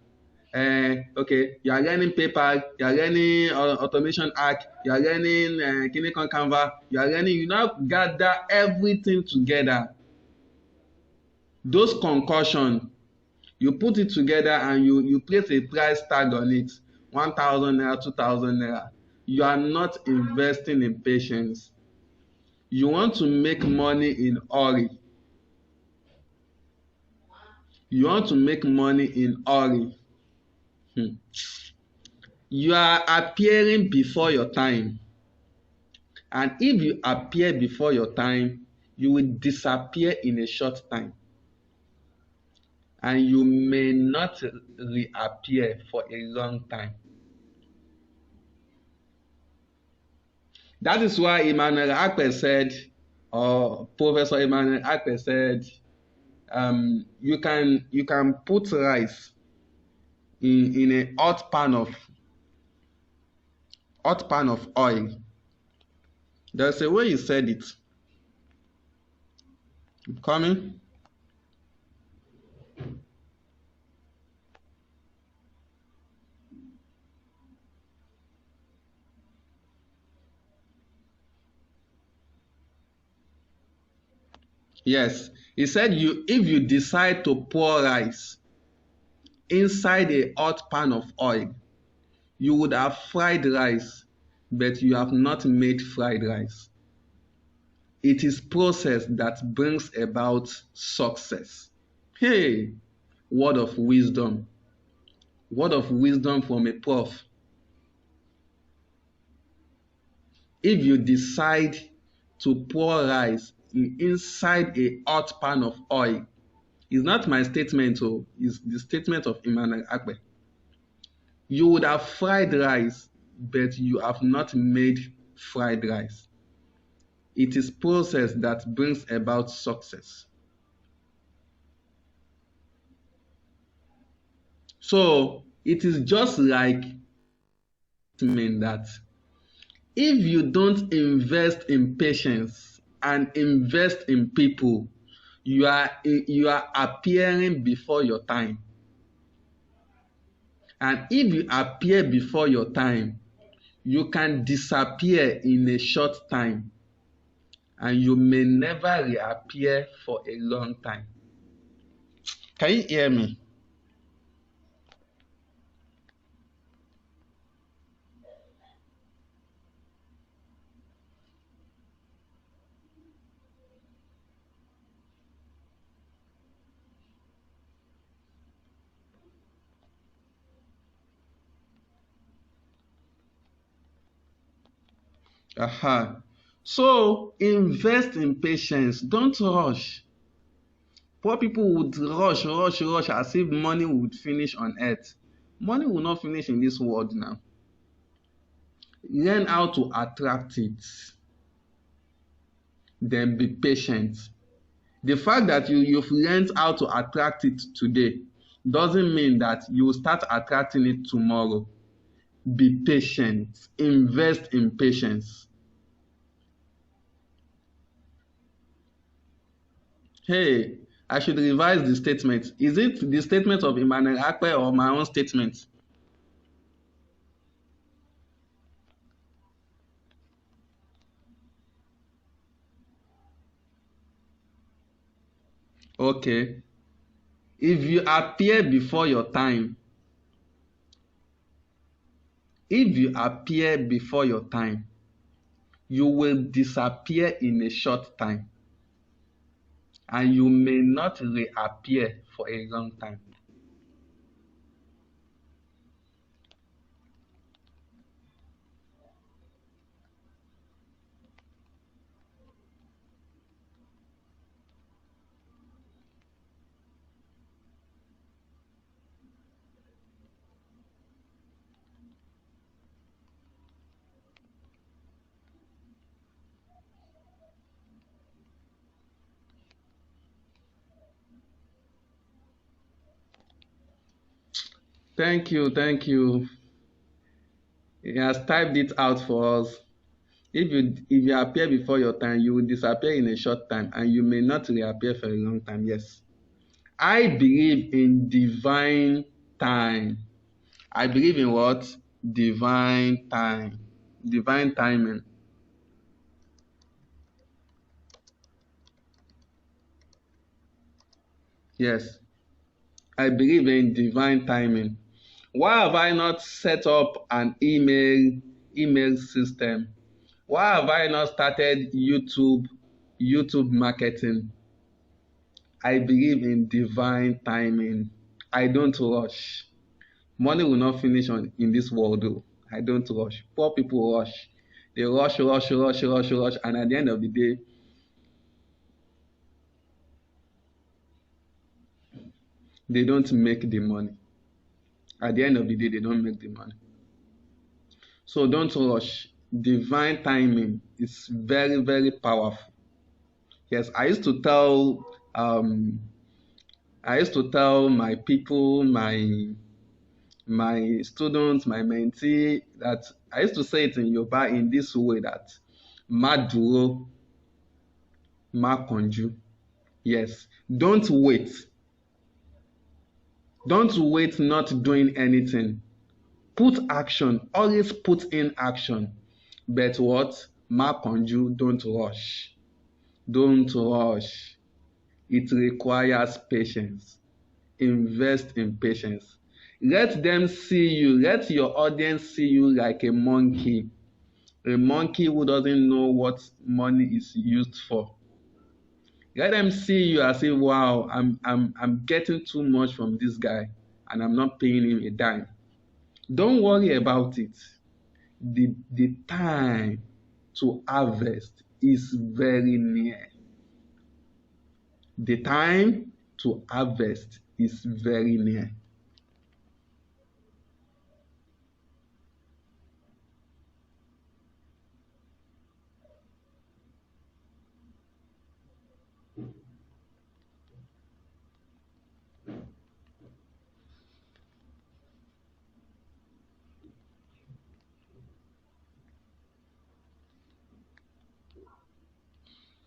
Okay, you are learning PayPal, you are learning automation hack, you are learning Kinecon Canva, you now gather everything together. Those concussion, you put it together and you place a price tag on it, 1,000 naira, 2,000 naira. You are not investing in patience. You want to make money in hurry. You want to make money in hurry. You are appearing before your time. And if you appear before your time, you will disappear in a short time. And you may not reappear for a long time. That is why Emmanuel Akpe said, or Professor Emmanuel Akpe said, you can put rice in a hot pan of oil. There's a way he said it. Coming. Yes, he said if you decide to pour rice inside a hot pan of oil, You would have fried rice, but you have not made fried rice. It is process that brings about success. Hey, word of wisdom. Word of wisdom from a prof. If you decide to pour rice inside a hot pan of oil, it's not my statement, it's the statement of Emmanuel Akpe. You would have fried rice, but you have not made fried rice. It is process that brings about success. So it is just like that if you don't invest in patience and invest in people, you are appearing before your time. And if you appear before your time, you can disappear in a short time and you may never reappear for a long time. Can you hear me? Aha. So invest in patience. Don't rush. Poor people would rush as if money would finish on earth. Money will not finish in this world now. Learn how to attract it. Then be patient. The fact that you've learned how to attract it today doesn't mean that you will start attracting it tomorrow. Be patient. Invest in patience. Hey, I should revise the statement. Is it the statement of Emmanuel Akpe or my own statement? Okay. If you appear before your time, you will disappear in a short time and you may not reappear for a long time. Thank you, thank you. He has typed it out for us. If you appear before your time, you will disappear in a short time and you may not reappear for a long time. Yes. I believe in divine time. I believe in what? Divine time. Divine timing. Yes. I believe in divine timing. Why have I not set up an email system? Why have I not started YouTube marketing? I believe in divine timing. I don't rush. Money will not finish in this world though. I don't rush. Poor people rush. They rush, and at the end of the day, they don't make the money. At the end of the day, they don't make the money. So don't rush. Divine timing is very, very powerful. Yes, I used to tell my people, my students, my mentee, that I used to say it in Yoruba in this way that má dúró, má kánjú. Yes, don't wait. Don't wait not doing anything. Put action. Always put in action. But what? Má kánjú, don't rush. Don't rush. It requires patience. Invest in patience. Let them see you, let your audience see you like a monkey who doesn't know what money is used for. Let them see you and say, wow, I'm getting too much from this guy and I'm not paying him a dime. Don't worry about it. The time to harvest is very near. The time to harvest is very near.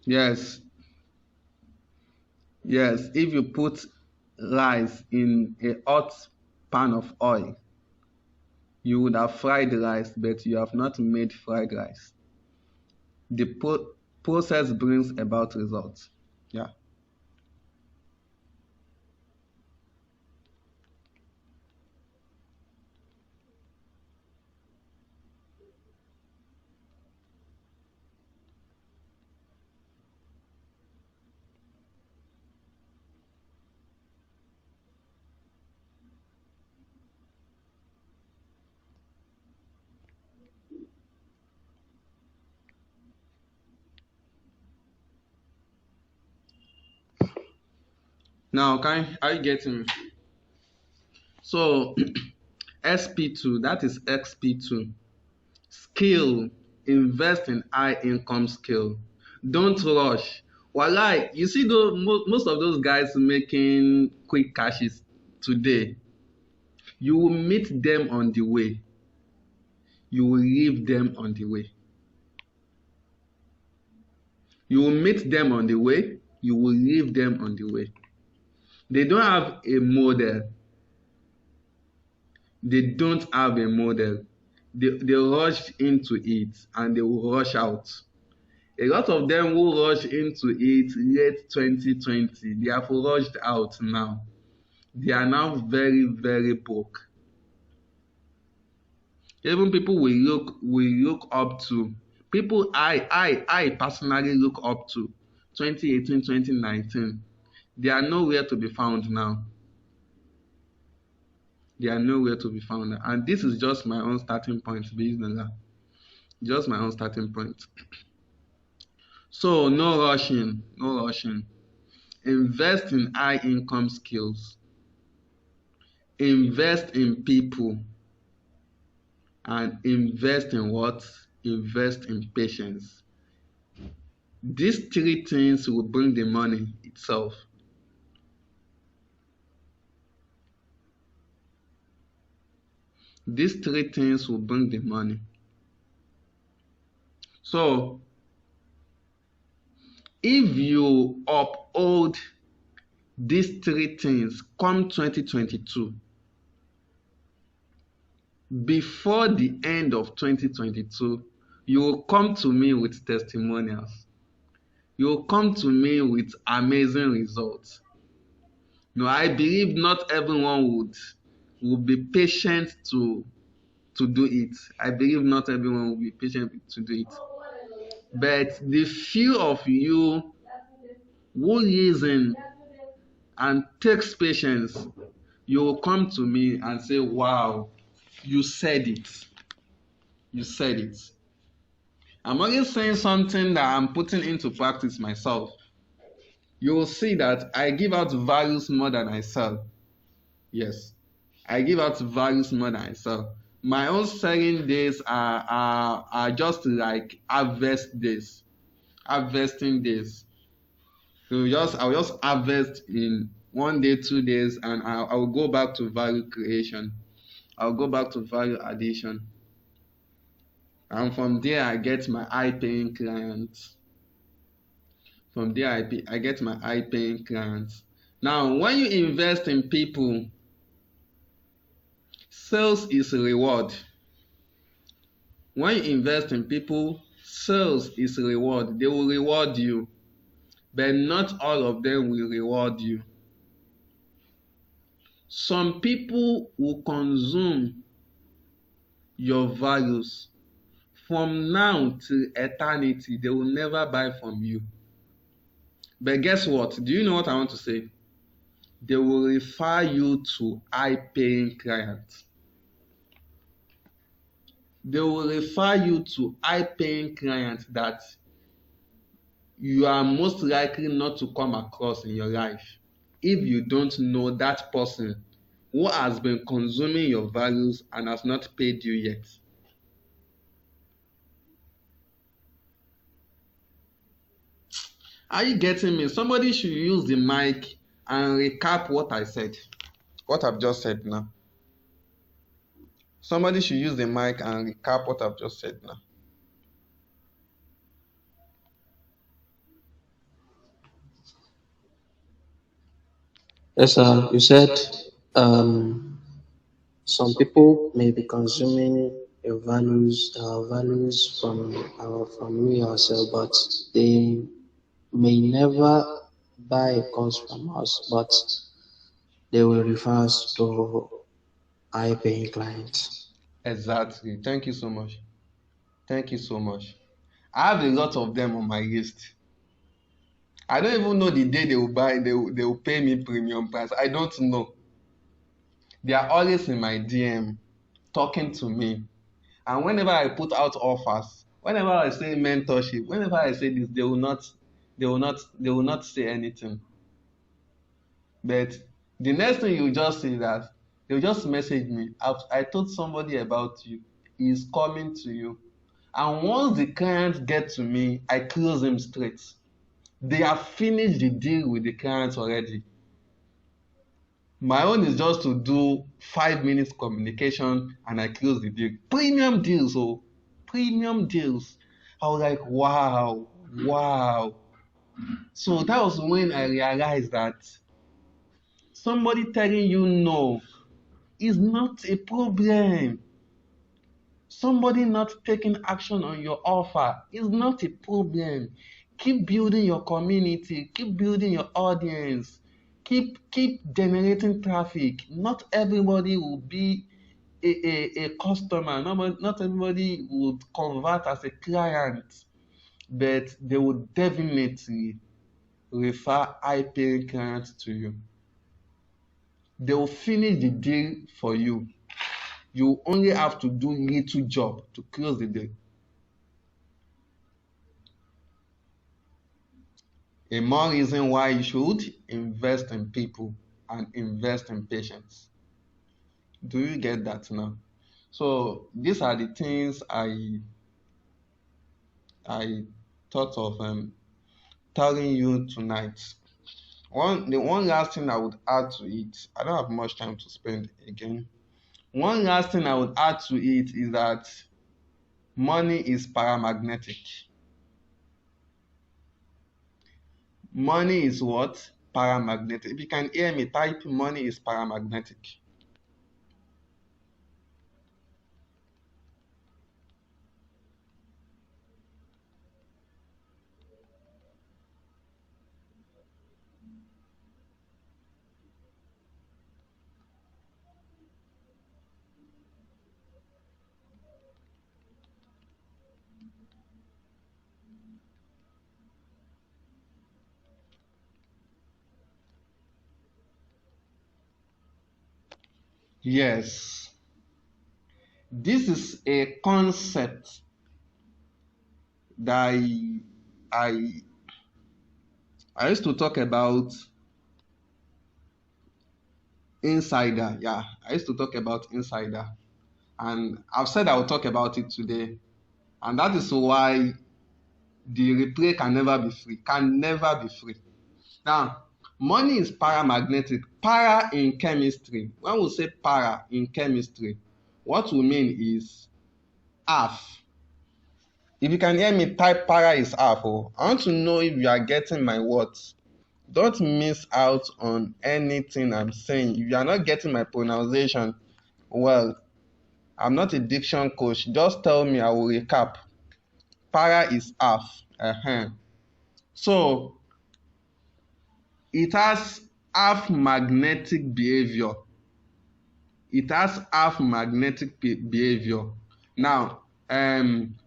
Yes, yes. If you put rice in a hot pan of oil, you would have fried rice, but you have not made fried rice. The process brings about results. Yeah. Now, are you getting me? So, SP2, that is XP2. Skill, invest in high income skill. Don't rush. Walai, you see most of those guys making quick cashes today, you will meet them on the way. You will leave them on the way. You will meet them on the way. You will leave them on the way. They don't have a model. They don't have a model. They rush into it and they will rush out. A lot of them who rush into it late 2020, they have rushed out now. They are now very, very broke. Even people we look up to, people I personally look up to, 2018, 2019, they are nowhere to be found now. They are nowhere to be found. And this is just my own starting point, just my own starting point. So no rushing, no rushing. Invest in high income skills. Invest in people. And invest in what? Invest in patience. These three things will bring the money itself. These three things will bring the money. So, if you uphold these three things come 2022, before the end of 2022, you will come to me with testimonials. You will come to me with amazing results. No, I believe not everyone would be patient to do it. I believe not everyone will be patient to do it. But the few of you who reason and takes patience, you will come to me and say, wow, you said it. You said it. I'm only saying something that I'm putting into practice myself. You will see that I give out values more than I sell. Yes, I give out values more than I sell. My own selling days are just like harvest days, harvesting days. So I'll just harvest in 1 day, 2 days, and I'll go back to value creation. I'll go back to value addition. And from there, I get my high-paying clients. From there, I get my high-paying clients. Now, when you invest in people, sales is a reward. When you invest in people, sales is a reward. They will reward you, but not all of them will reward you. Some people will consume your values from now till eternity. They will never buy from you. But guess what? Do you know what I want to say? They will refer you to high-paying clients. They will refer you to high-paying clients that you are most likely not to come across in your life if you don't know that person who has been consuming your values and has not paid you yet. Are you getting me? Somebody should use the mic and recap what I said, what I've just said now. Somebody should use the mic and recap what I've just said now. Yes, sir. You said um, some people may be consuming your values from you yourself, but they may never buy comes from us, but they will refer us to high-paying clients. Exactly. Thank you so much. Thank you so much. I have a lot of them on my list. I don't even know the day they will buy, they will pay me premium price. I don't know. They are always in my DM talking to me. And whenever I put out offers, whenever I say mentorship, whenever I say this, they will not say anything. But the next thing you just see that they'll just message me. I told somebody about you. He's coming to you. And once the client gets to me, I close him straight. They have finished the deal with the client already. My own is just to do 5 minutes communication and I close the deal. Premium deals, oh, premium deals. I was like, wow, wow. So that was when I realized that somebody telling you no is not a problem. Somebody not taking action on your offer is not a problem. Keep building your community, keep building your audience, keep generating traffic. Not everybody will be a customer. Not everybody would convert as a client, but they would definitely refer high-paying clients to you. They will finish the deal for you. You only have to do little job to close the deal. A more reason why you should invest in people and invest in patience. Do you get that now? So these are the things I thought of telling you tonight. The one last thing I would add to it, I don't have much time to spend again. One last thing I would add to it is that money is paramagnetic. Money is what? Paramagnetic. If you can hear me, type money is paramagnetic. Yes, this is a concept that I I used to talk about insider. Yeah, I used to talk about insider, and I've said I will talk about it today, and that is why the replay can never be free. Can never be free. Now, money is paramagnetic. Para in chemistry. When we say para in chemistry, what we mean is half. If you can hear me, type para is half. Oh. I want to know if you are getting my words. Don't miss out on anything I'm saying. If you are not getting my pronunciation, well, I'm not a diction coach. Just tell me, I will recap. Para is half. So it has half magnetic behavior. it has half magnetic behavior. Now,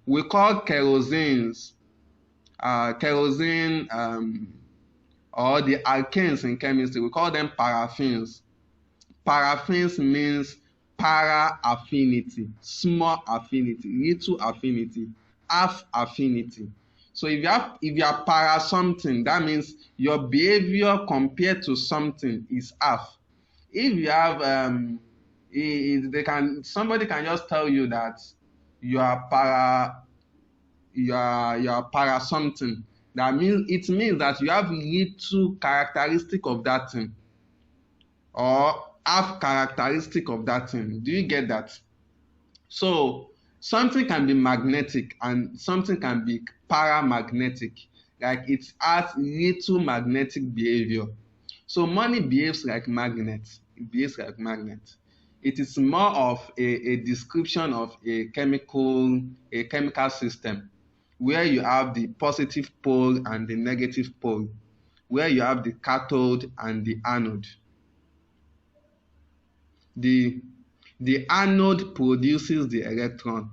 we call kerosene or the alkanes in chemistry, we call them paraffins. Paraffins means para affinity, small affinity, little affinity, half affinity. So if you are para something, that means your behavior compared to something is half. If you have somebody can just tell you that you are para something. That means it means that you have little characteristic of that thing, or half characteristic of that thing. Do you get that? So something can be magnetic and something can be paramagnetic. Like it has little magnetic behavior. So money behaves like magnet. It behaves like magnet. It is more of a description of a chemical system where you have the positive pole and the negative pole, where you have the cathode and the anode. The anode produces the electron.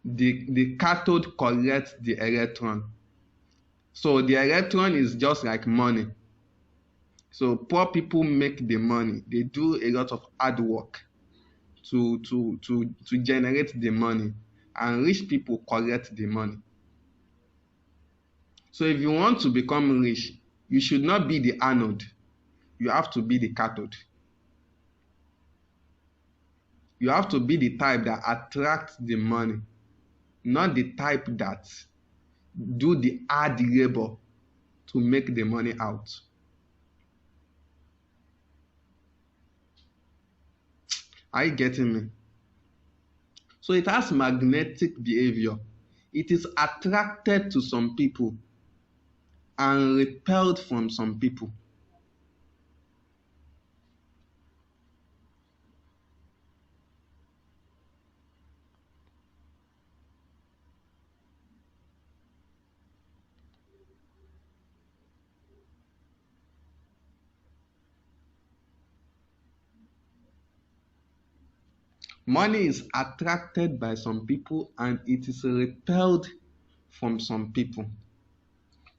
The cathode collects the electron. So the electron is just like money. So poor people make the money. They do a lot of hard work to generate the money, and rich people collect the money. So if you want to become rich, you should not be the anode. You have to be the cathode. You have to be the type that attracts the money, not the type that do the hard labor to make the money out. Are you getting me? So it has magnetic behavior. It is attracted to some people and repelled from some people. Money is attracted by some people and it is repelled from some people.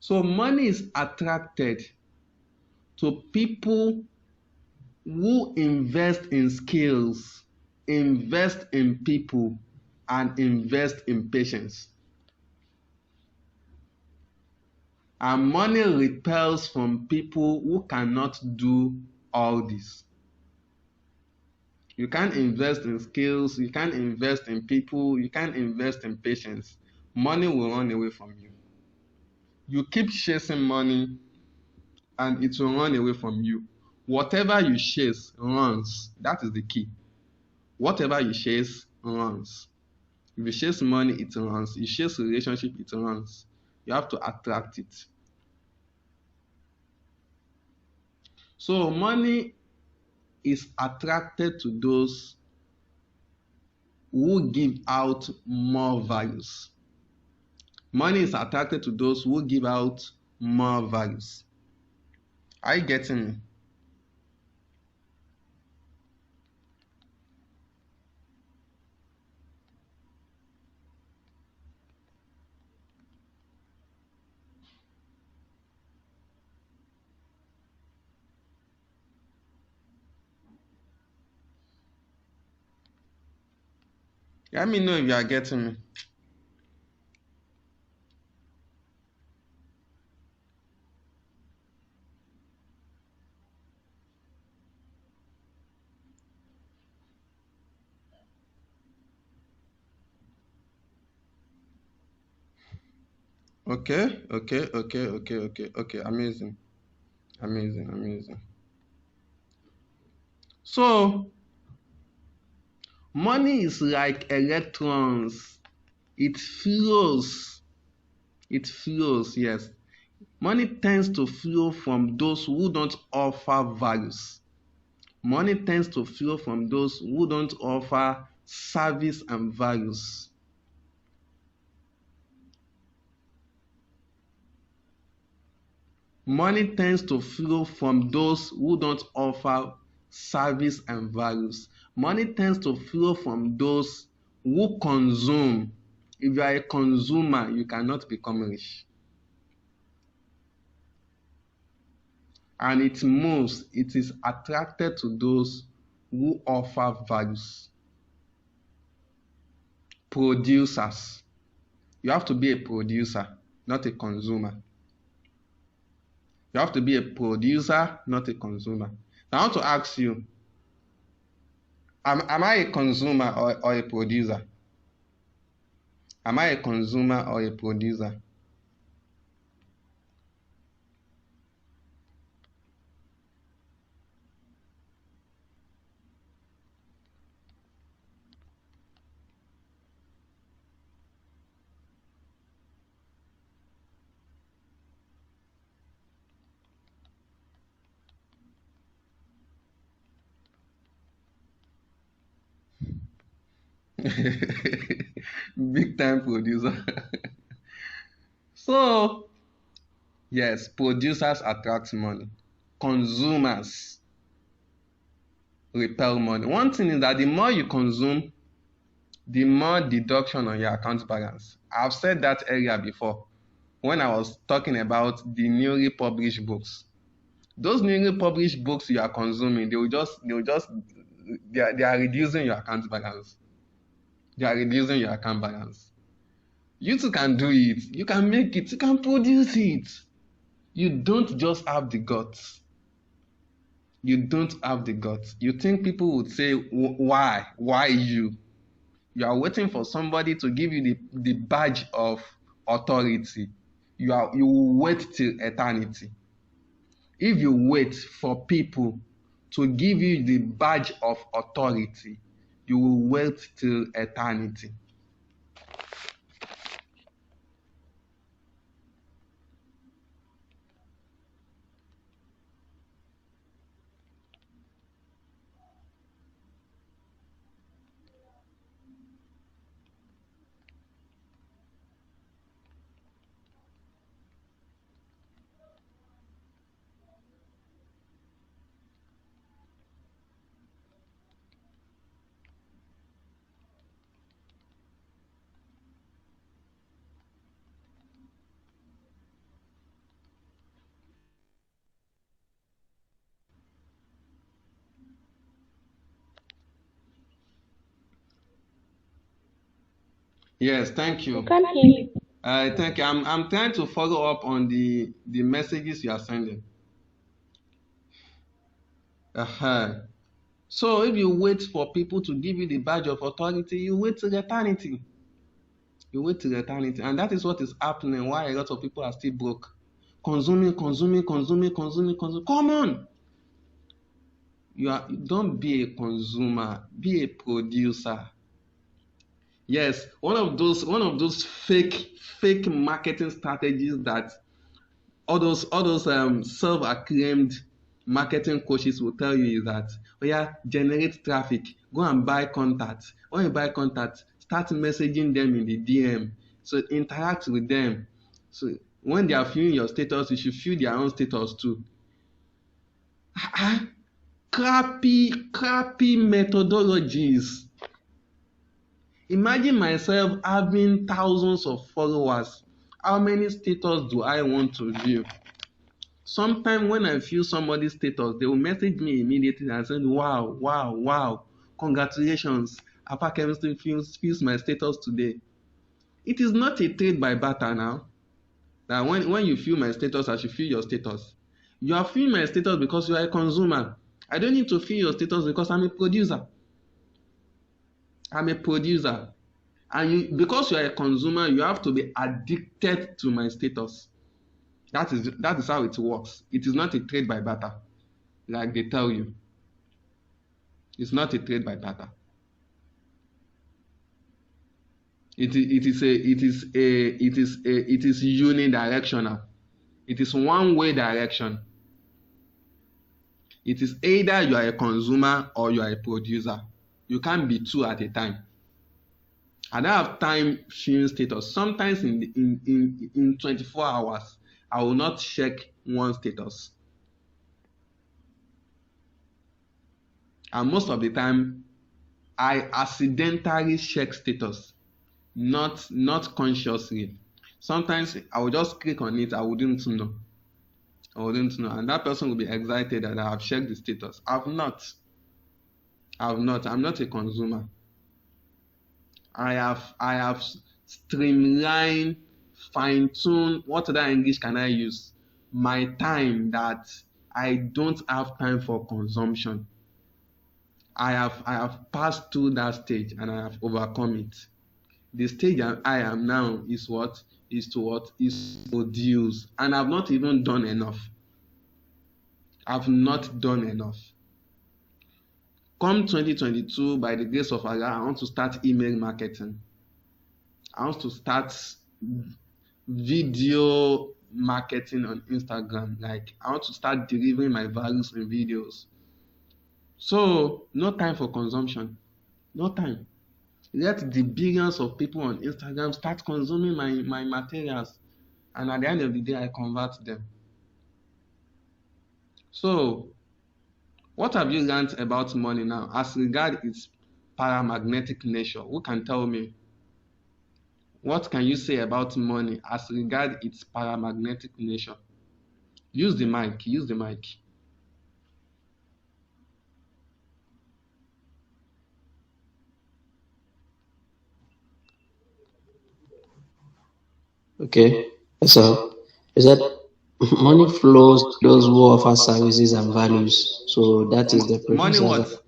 So money is attracted to people who invest in skills, invest in people, and invest in patience. And money repels from people who cannot do all this. You can't invest in skills, you can't invest in people, you can't invest in patience. Money will run away from you. You keep chasing money and it will run away from you. Whatever you chase runs. That is the key. Whatever you chase runs. If you chase money, it runs. You chase relationship, it runs. You have to attract it. So money is attracted to those who give out more values. Money is attracted to those who give out more values. Are you getting me? Let me know if you are getting me. Okay. Amazing. So money is like electrons. It flows. Yes. Money tends to flow from those who don't offer values. Money tends to flow from those who don't offer service and values. Money tends to flow from those who don't offer service, and values. Money tends to flow from those who consume. If you are a consumer, you cannot become rich. And it is attracted to those who offer values. Producers. You have to be a producer, not a consumer. You have to be a producer, not a consumer. Now, I want to ask you, am I a consumer or a producer? Am I a consumer or a producer? Big time producer. So, yes, producers attract money. Consumers repel money. One thing is that the more you consume, the more deduction on your account balance. I've said that earlier before when I was talking about the newly published books. Those newly published books you are consuming, they are reducing your account balance. They are reducing your account balance. You too can do it. You can make it. You can produce it. You don't just have the guts. You don't have the guts. You think people would say, why? Why you? You are waiting for somebody to give you the badge of authority. You will wait till eternity. If you wait for people to give you the badge of authority, you will wait till eternity. Yes, thank We you. can't hear you. Thank you. I'm trying to follow up on the messages you are sending. So if you wait for people to give you the badge of authority, you wait till eternity. You wait till eternity. And that is what is happening, why a lot of people are still broke. Consuming. Come on. Don't be a consumer, be a producer. Yes, one of those fake marketing strategies that all those self-acclaimed marketing coaches will tell you is that, oh yeah, generate traffic, go and buy contacts. When you buy contacts, start messaging them in the DM. So interact with them. So when they are viewing your status, you should view their own status too. Crappy methodologies. Imagine myself having thousands of followers. How many status do I want to view? Sometimes when I view somebody's status, they will message me immediately and say, wow, congratulations, Alpha Chemistry views my status today. It is not a trade by barter now. That when you view my status, I should view your status. You are viewing my status because you are a consumer. I don't need to view your status because I'm a producer. And because you are a consumer, you have to be addicted to my status. That is how it works. It is not a trade by barter, like they tell you. It's not a trade by barter. It is unidirectional. It is one-way direction. It is either you are a consumer or you are a producer. You can't be two at a time. I don't have time viewing status. Sometimes in 24 hours, I will not check one status. And most of the time, I accidentally check status, not consciously. Sometimes I will just click on it, I wouldn't know. And that person will be excited that I have checked the status. I'm not a consumer. I have streamlined, fine-tuned, what other English can I use? My time, that I don't have time for consumption. I have passed through that stage and I have overcome it. The stage I am now is what? Is to produce. And I've not even done enough. I've not done enough. Come 2022, by the grace of Allah, I want to start email marketing. I want to start video marketing on Instagram. Like, I want to start delivering my values in videos. So, no time for consumption. No time. Let the billions of people on Instagram start consuming my materials. And at the end of the day, I convert them. So, what have you learned about money now as regard its paramagnetic nature? Who can tell me? What can you say about money as regard its paramagnetic nature? Use the mic. Use the mic. Okay. So is that money flows to those who offer services and values. So that is the Money producers what? of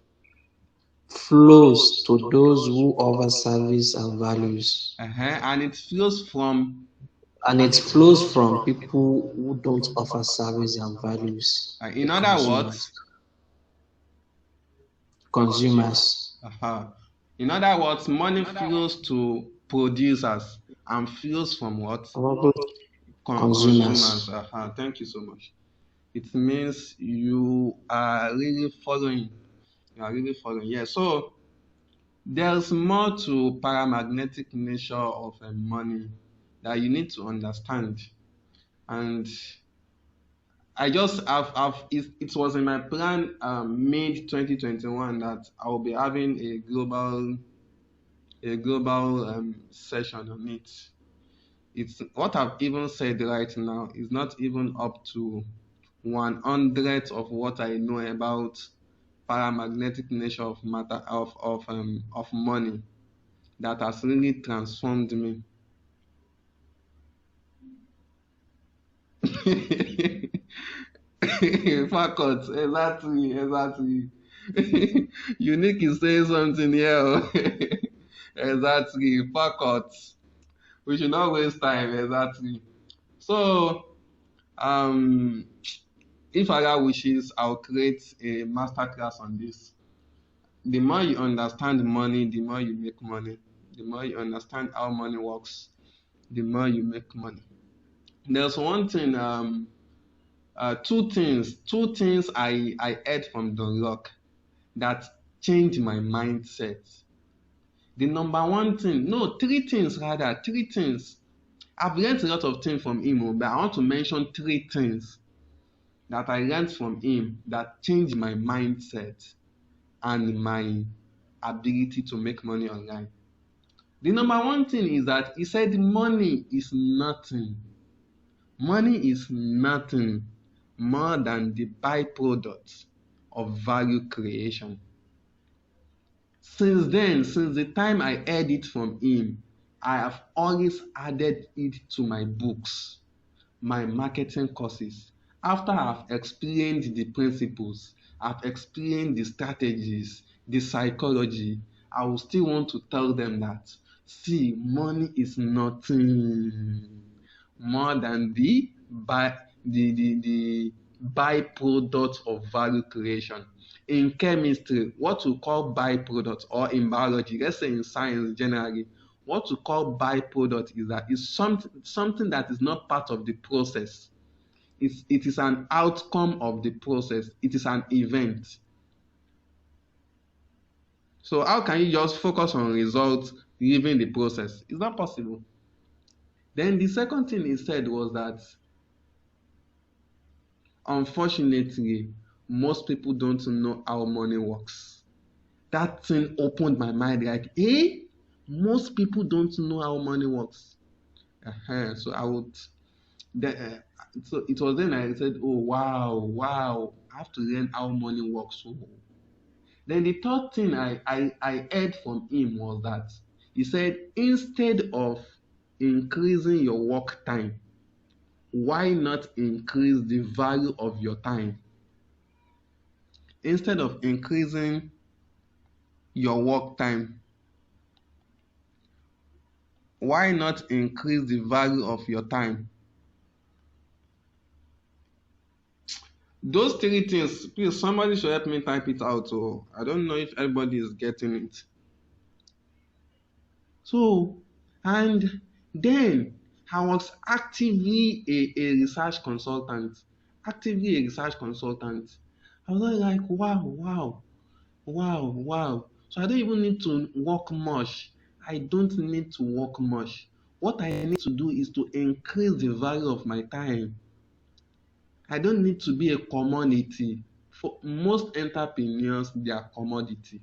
flows to those who offer service and values. And it flows from. And it flows from people who don't offer service and values, the In other consumers. words, Consumers, in other words, money flows to producers and flows from what? probably Consumers. consumers. Thank you so much. It means you are really following. You are really following. Yeah. So there's more to paramagnetic nature of money that you need to understand. And it was in my plan, mid 2021, that I will be having a global session on it. It's what I've even said right now is not even up to 100th of what I know about paramagnetic nature of matter of money that has really transformed me. Faculty, exactly. Unique is saying something here. Exactly, faculty. We should not waste time. Exactly. So, um, if Allah wishes, I'll create a masterclass on this. The more you understand money, the more you make money. The more you understand how money works, the more you make money. There's one thing, two things I heard from Don Rock that changed my mindset. The number one thing, no, three things rather, three things. I've learned a lot of things from him, but I want to mention three things that I learned from him that changed my mindset and my ability to make money online. The number one thing is that he said money is nothing. Money is nothing more than the byproduct of value creation. Since then, since the time I heard it from him, I have always added it to my books, my marketing courses. After I've explained the principles, I've explained the strategies, the psychology, I will still want to tell them that, see, money is nothing more than the byproduct of value creation. In chemistry, what we call byproduct, or in biology, let's say in science generally, what we call byproduct is that it's something that is not part of the process. It is an outcome of the process. It is an event. So how can you just focus on results leaving the process? It's not possible. Then the second thing he said was that, unfortunately, most people don't know how money works. That thing opened my mind like, most people don't know how money works. So I would, so it was then I said, oh wow, I have to learn how money works. So then the third thing I heard from him was that he said, instead of increasing your work time, why not increase the value of your time? Instead of increasing your work time, why not increase the value of your time? Those three things, please, somebody should help me type it out. So I don't know if everybody is getting it. So, and then I was actively a research consultant. Actively a research consultant. I was like, wow. So I don't even need to work much. I don't need to work much. What I need to do is to increase the value of my time. I don't need to be a commodity. For most entrepreneurs, they are commodity.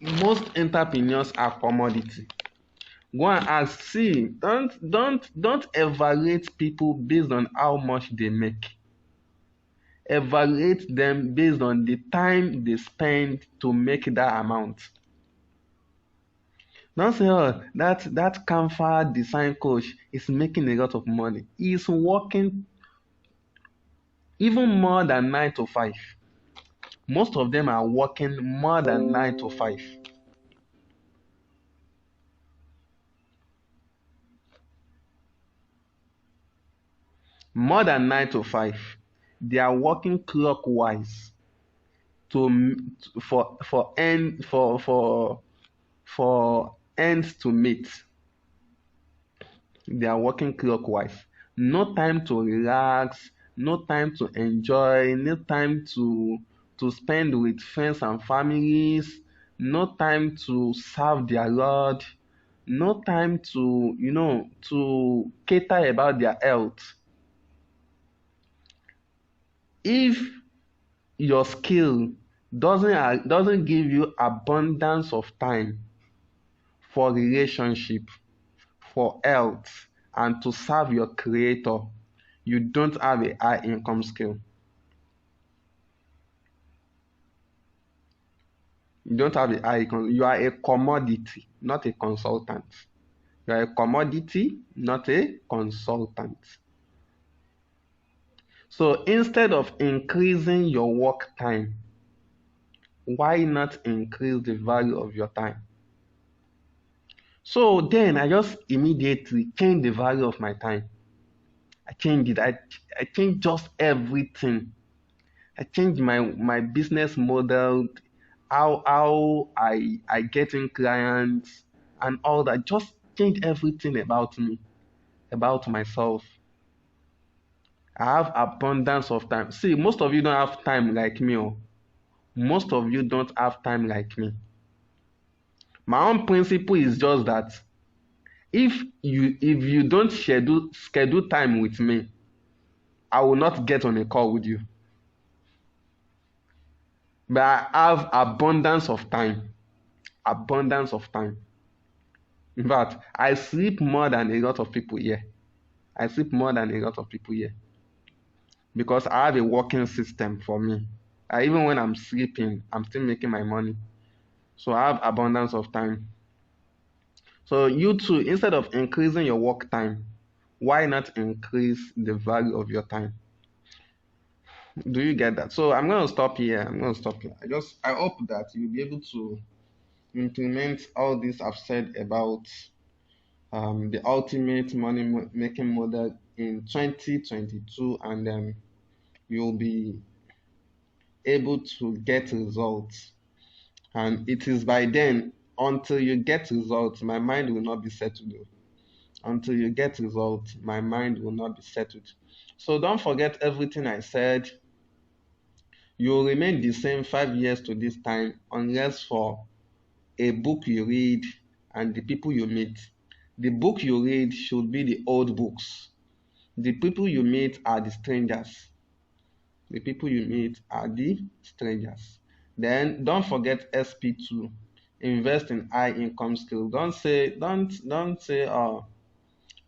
Most entrepreneurs are commodity. Go and ask, see, don't evaluate people based on how much they make. Evaluate them based on the time they spend to make that amount. Don't say, oh, that Canva design coach is making a lot of money. He's working even more than 9 to 5. Most of them are working more than 9 to 5. More than 9 to 5. They are working clockwise to for ends to meet. They are working clockwise. No time to relax, no time to enjoy, no time to spend with friends and families, no time to serve their Lord, no time to cater about their health. If your skill doesn't give you abundance of time for relationship, for health, and to serve your creator, you don't have a high income skill. You don't have a high income. You are a commodity, not a consultant. You are a commodity, not a consultant. So instead of increasing your work time, why not increase the value of your time? So then I just immediately changed the value of my time. I changed it. I changed just everything. I changed my business model, how I get in clients and all that. Just changed everything about me, about myself. I have abundance of time. See, most of you don't have time like me. Oh. Most of you don't have time like me. My own principle is just that if you don't schedule time with me, I will not get on a call with you. But I have abundance of time. Abundance of time. In fact, I sleep more than a lot of people here. I sleep more than a lot of people here. Because I have a working system for me. Even when I'm sleeping, I'm still making my money. So I have abundance of time. So you too, instead of increasing your work time, why not increase the value of your time? Do you get that? So I'm going to stop here. I hope that you'll be able to implement all this I've said about the ultimate money making model in 2022, and you'll be able to get results. And it is by then, until you get results, my mind will not be settled. Until you get results, my mind will not be settled. So don't forget everything I said. You will remain the same 5 years to this time, unless for a book you read and the people you meet. The book you read should be the old books. The people you meet are the strangers. The people you meet are the strangers. Then don't forget SP2. Invest in high income skills. Don't say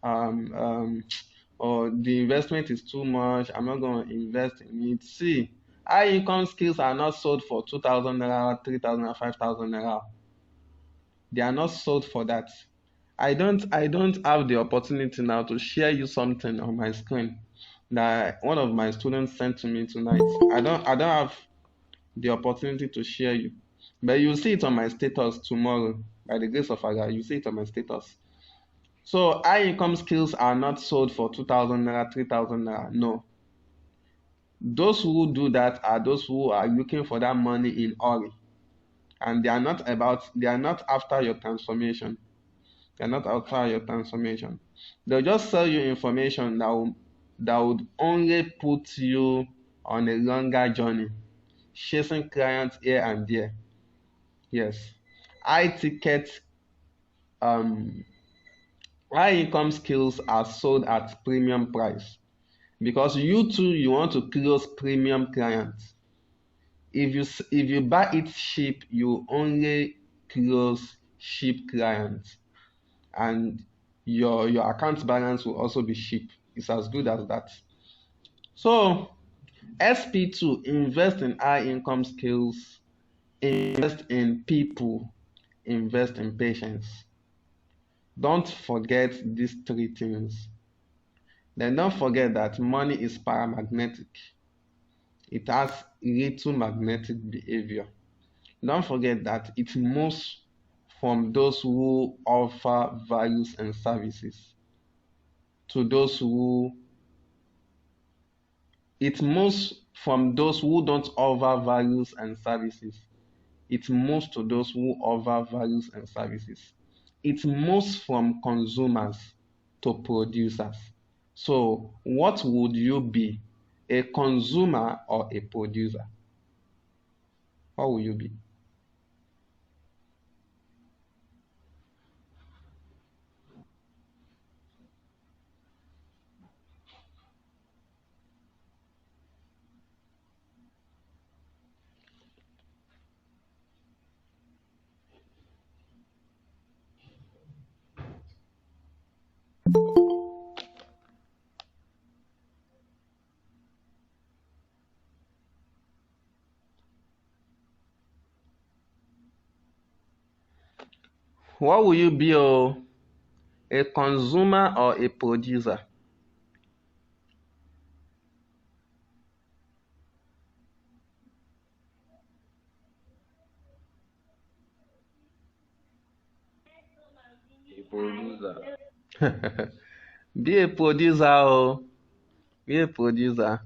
um um or the investment is too much. I'm not going to invest in it. See, high income skills are not sold for 2,000 naira, 3,000 naira, 5,000 naira. They are not sold for that. I don't have the opportunity now to share you something on my screen that one of my students sent to me tonight. I don't have the opportunity to share you. But you'll see it on my status tomorrow. By the grace of Allah, you see it on my status. So high income skills are not sold for 2,000 naira, 3,000 naira. No. Those who do that are those who are looking for that money in hurry. And they are not after your transformation. They're not after your transformation. They'll just sell you information that would only put you on a longer journey, chasing clients here and there. Yes. High ticket, um, high income skills are sold at premium price because you want to close premium clients. If you buy it cheap, you only close cheap clients, and your account balance will also be cheap. It's as good as that. So SP2, invest in high income skills, invest in people, invest in patience. Don't forget these three things. Then don't forget that money is paramagnetic. It has little magnetic behavior. Don't forget that it moves from those who offer values and services to those who it moves from those who don't offer values and services. It moves to those who offer values and services. It moves from consumers to producers. So, what would you be? A consumer or a producer? What will you be? What will you be? Oh, a consumer or a producer? A producer. Be a producer. Oh, be a producer.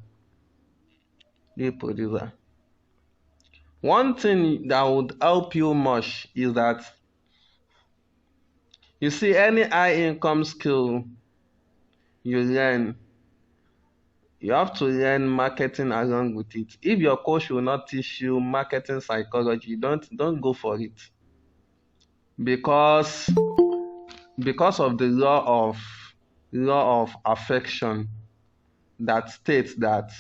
Be a producer. One thing that would help you much is that you see any high income skill you learn, you have to learn marketing along with it. If your coach will not teach you marketing psychology, don't go for it. Because of the law of affection that states that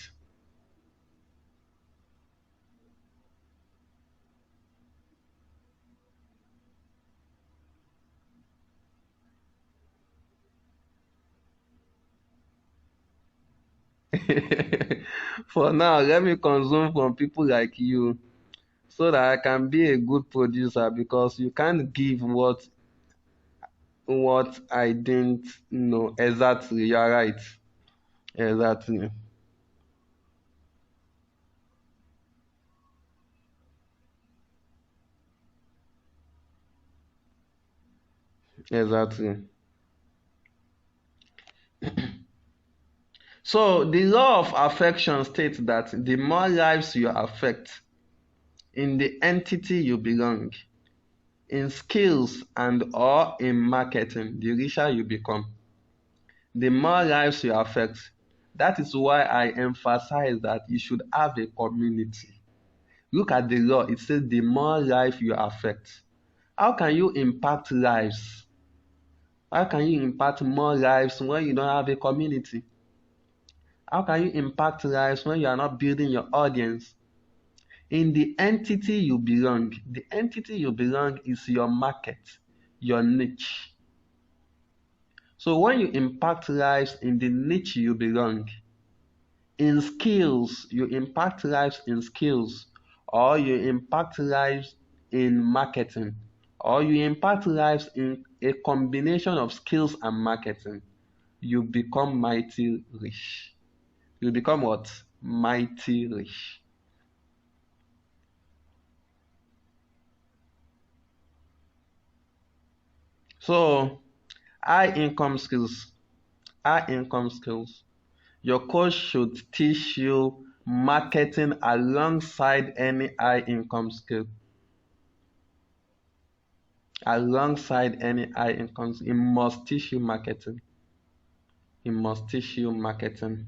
for now, let me consume from people like you so that I can be a good producer because you can't give what I didn't know. Exactly, you're right. Exactly. Exactly. So the law of affection states that the more lives you affect in the entity you belong, in skills and or in marketing, the richer you become. The more lives you affect. That is why I emphasize that you should have a community. Look at the law. It says the more life you affect. How can you impact lives? How can you impact more lives when you don't have a community? How can you impact lives when you are not building your audience? In the entity you belong, the entity you belong is your market, your niche. So when you impact lives in the niche you belong, in skills, you impact lives in skills, or you impact lives in marketing, or you impact lives in a combination of skills and marketing, you become mighty rich. You become what? Mighty rich. So, high income skills. High income skills. Your coach should teach you marketing alongside any high income skill. Alongside any high income skill, he must teach you marketing. He must teach you marketing.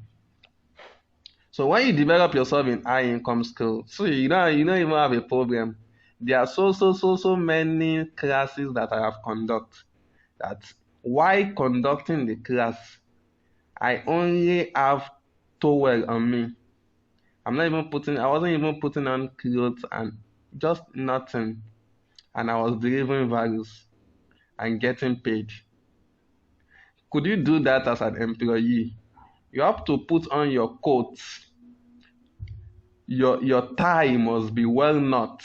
So when you develop yourself in high income skill, so you don't even have a problem. There are so many classes that I have conducted. That while conducting the class, I only have towel on me. I wasn't even putting on clothes and just nothing. And I was delivering values and getting paid. Could you do that as an employee? You have to put on your coat. Your tie must be well knot.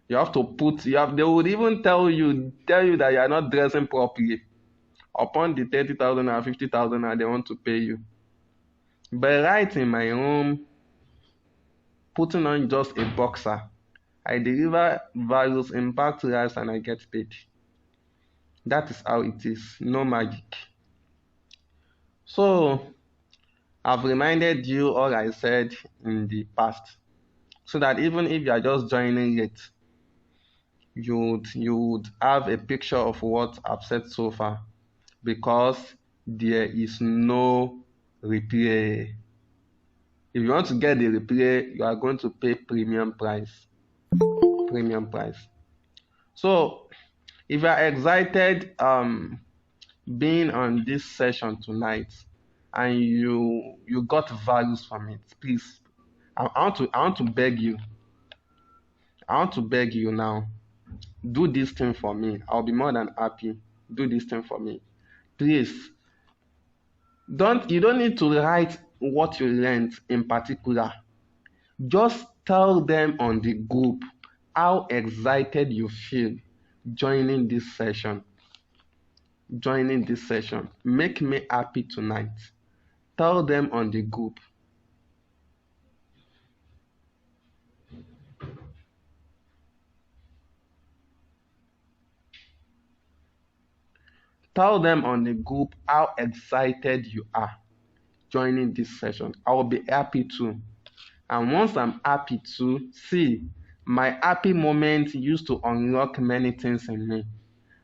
You have to put you have they would even tell you that you are not dressing properly. Upon the 30,000 or 50,000 they want to pay you. But right in my room, putting on just a boxer, I deliver values, impact lives, and I get paid. That is how it is. No magic. So I've reminded you all I said in the past, so that even if you are just joining it, you would have a picture of what I've said so far, because there is no replay. If you want to get the replay, you are going to pay premium price. Premium price. So if you are excited being on this session tonight and you got values from it, please, I want to beg you. I want to beg you now. Do this thing for me. I'll be more than happy. Do this thing for me. Please. You don't need to write what you learned in particular. Just tell them on the group how excited you feel joining this session. Joining this session. Make me happy tonight. Tell them on the group. Tell them on the group how excited you are joining this session. I will be happy too. And once I'm happy too, see, my happy moment used to unlock many things in me.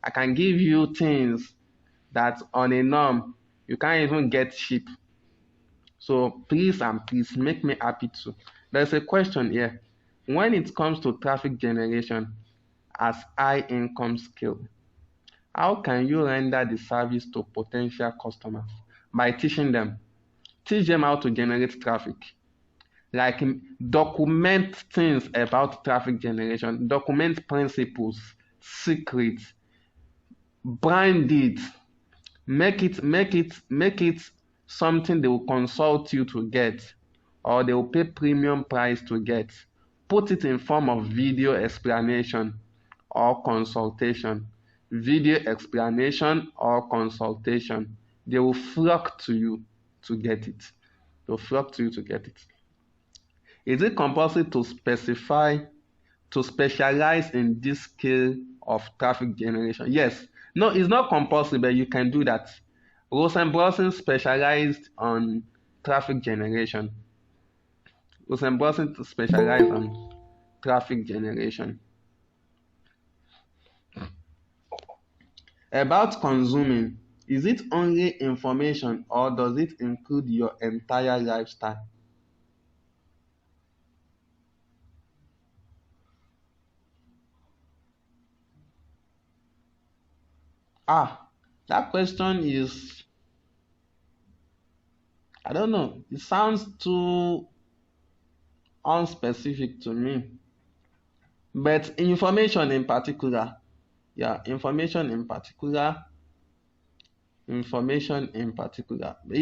I can give you things that on a norm you can't even get cheap. So please and please make me happy too. There's a question here. When it comes to traffic generation as high income skill, how can you render the service to potential customers? By teaching them. Teach them how to generate traffic. Like document things about traffic generation, document principles, secrets, brand it, make it something they will consult you to get, or they will pay premium price to get. Put it in form of video explanation or consultation. Video explanation or consultation. They will flock to you to get it. They'll flock to you to get it. Is it compulsory to specialize in this skill of traffic generation? Yes. No, it's not compulsory, but you can do that. Rosenbrosen specialized on traffic generation. Rosenbrosen specialized on traffic generation. About consuming, is it only information or does it include your entire lifestyle? That question is I don't know. It sounds too unspecific to me. But information in particular, yeah, information in particular. If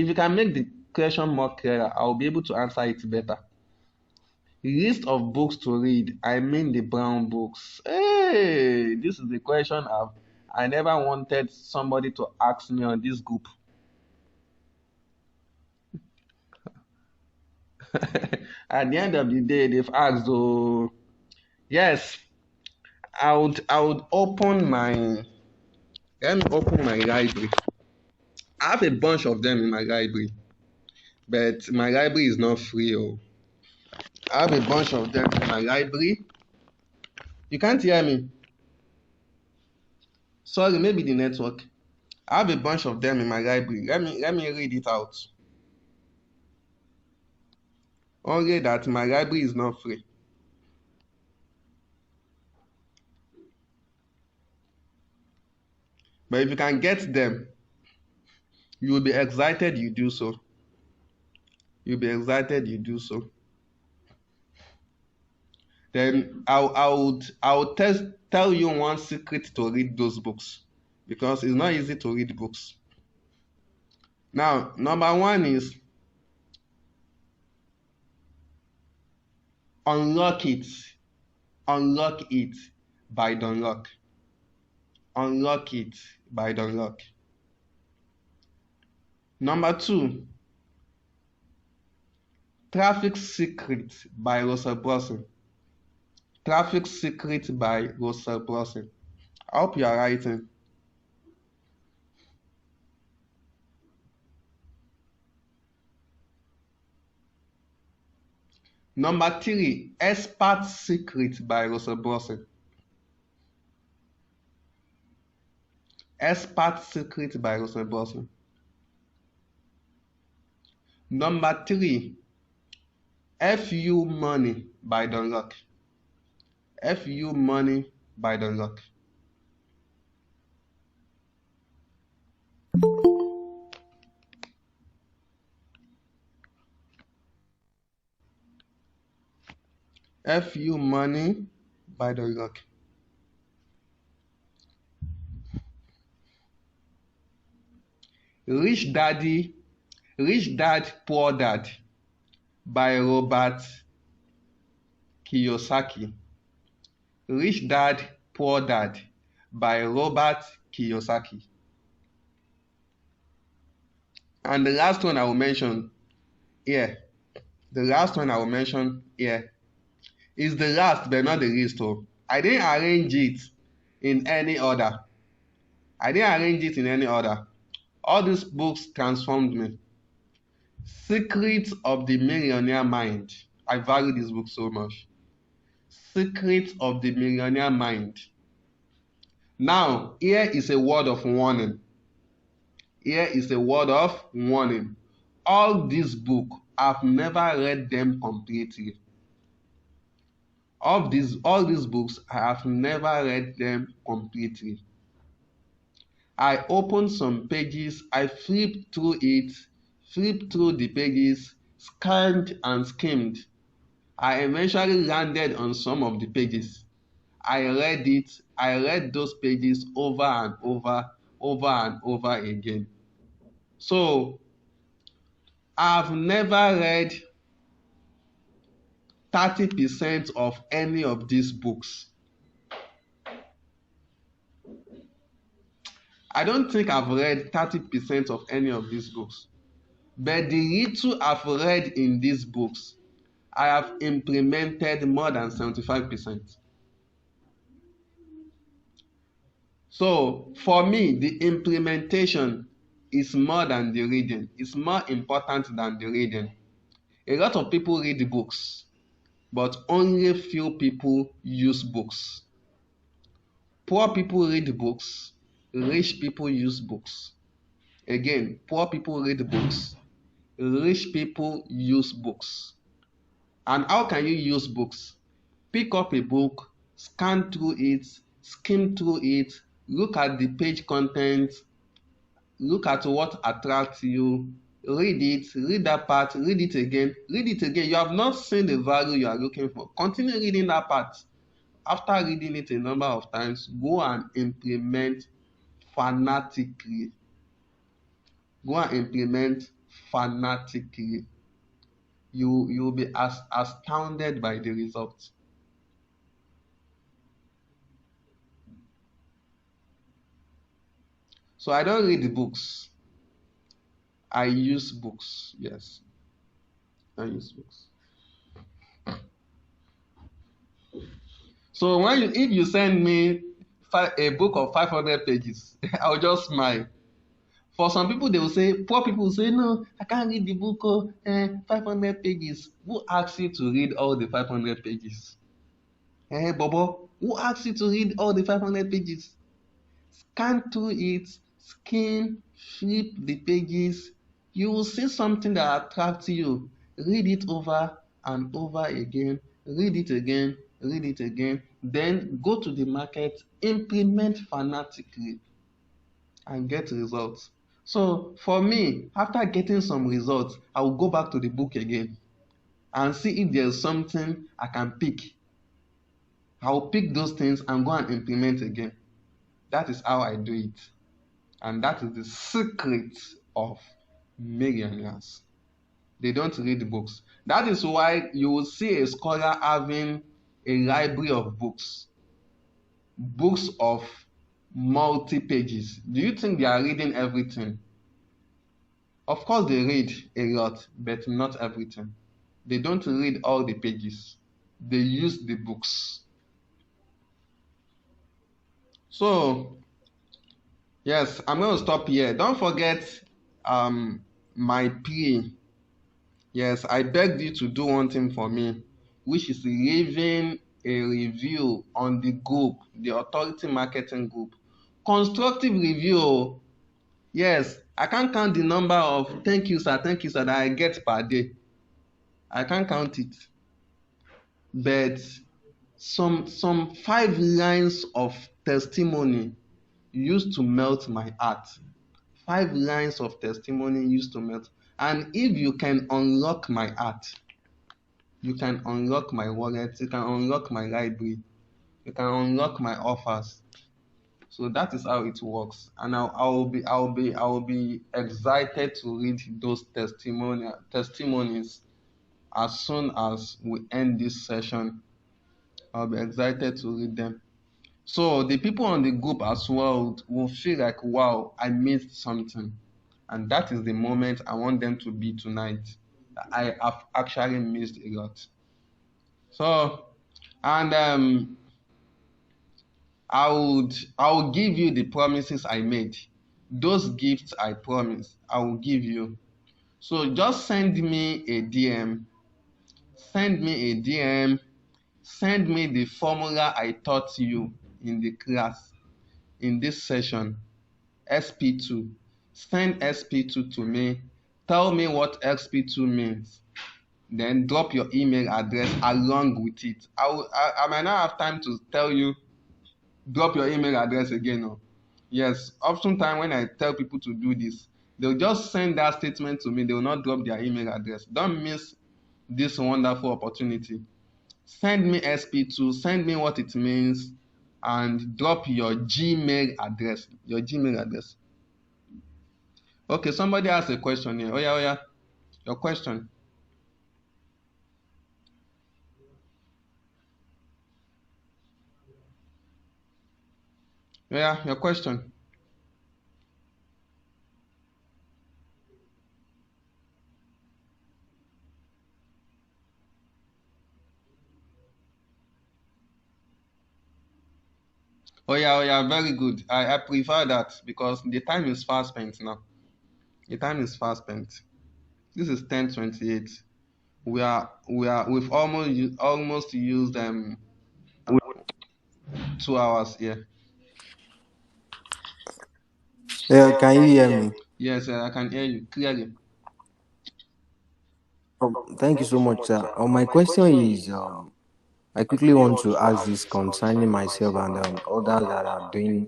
you can make the question more clearer, I'll be able to answer it better. List of books to read. I mean the brown books. Hey, this is the question I never wanted somebody to ask me on this group. At the end of the day, they've asked, oh, yes, I would open my let me open my library. I have a bunch of them in my library, but my library is not free. Oh. I have a bunch of them in my library. You can't hear me. Sorry, maybe the network. I have a bunch of them in my library. Let me read it out. Only that my library is not free. But if you can get them, you will be excited you do so. You'll be excited you do so. Then I would tell you one secret to read those books, because it's not easy to read books. Now, number one is unlock it. Unlock it by Dunlock. Unlock it by Dunlock. Number two, Traffic Secret by Russell Brunson. Traffic Secret by Russell Brunson. I hope you are writing. Number three, Expert Secret by Russell Brunson. Expert Secret by Russell Brunson. Number three, FU Money by Dunlock. FU Money by Dunlock. FU Money by Dunlock. Rich Dad, Poor Dad by Robert Kiyosaki. Rich Dad, Poor Dad by Robert Kiyosaki. And the last one I will mention here, is the last but not the least. I didn't arrange it in any order. All these books transformed me. Secrets of the Millionaire Mind. I value this book so much. Secrets of the Millionaire Mind. Now, here is a word of warning. All these books, I've never read them completely. All these books, I have never read them completely. I opened some pages, I flipped through the pages, scanned and skimmed. I eventually landed on some of the pages. I read those pages over and over again. So, I've never read 30% of any of these books. I don't think I've read 30% of any of these books. But the little I've read in these books, I have implemented more than 75%. So, for me, the implementation is more than the reading. It's more important than the reading. A lot of people read books, but only few people use books. Poor people read books, rich people use books. Again, poor people read books, rich people use books. And how can you use books? Pick up a book, scan through it, skim through it, look at the page content, look at what attracts you, Read it, read that part, read it again, read it again. You have not seen the value you are looking for. Continue reading that part. After reading it a number of times, go and implement fanatically. Go and implement fanatically. You'll be astounded by the results. So I don't read the books. I use books. Yes, I use books. So if you send me a book of 500 pages, I'll just smile. For some people, they will say, poor people will say, no, I can't read the book of 500 pages. Who asked you to read all the 500 pages? Bobo, who asked you to read all the 500 pages? Scan through it, skim, flip the pages. You will see something that attracts you. Read it over and over again. Read it again. Read it again. Then go to the market, implement fanatically, and get results. So for me, after getting some results, I will go back to the book again and see if there's something I can pick. I will pick those things and go and implement again. That is how I do it. And that is the secret of millionaires. They don't read books. That is why you will see a scholar having a library of books, books of multi pages. Do you think they are reading everything? Of course, they read a lot, but not everything. They don't read all the pages. They use the books. So, yes, I'm going to stop here. Don't forget my plea. Yes, I begged you to do one thing for me, which is leaving a review on the group, the authority marketing group. Constructive review. Yes, I can't count the number of thank you, sir, that I get per day. I can't count it. But some 5 lines of testimony used to melt my heart. 5 lines of testimony used to melt. And if you can unlock my heart, you can unlock my wallet, you can unlock my library, you can unlock my offers. So that is how it works. And I'll be excited to read those testimonies as soon as we end this session. I'll be excited to read them. So the people on the group as well will feel like, wow, I missed something. And that is the moment I want them to be tonight. I have actually missed a lot. So, and I will give you the promises I made. Those gifts I promised, I will give you. So just send me a DM. Send me a DM. Send me the formula I taught you in the class, in this session, SP2. Send SP2 to me. Tell me what SP2 means. Then drop your email address along with it. I might not have time to tell you, drop your email address again. No? Yes, oftentimes when I tell people to do this, they'll just send that statement to me. They will not drop their email address. Don't miss this wonderful opportunity. Send me SP2, send me what it means, and drop your Gmail address. Your Gmail address. Okay, somebody asked a question here. Oh yeah. Your question. Yeah, your question. Oh yeah, very good. I prefer that because the time is fast spent now. The time is fast spent. This is 10:28. We've almost used 2 hours here. Yeah, can you hear me? Yes, I can hear you clearly. Thank you so much, sir. My question is, I quickly want to ask this concerning myself and others that are doing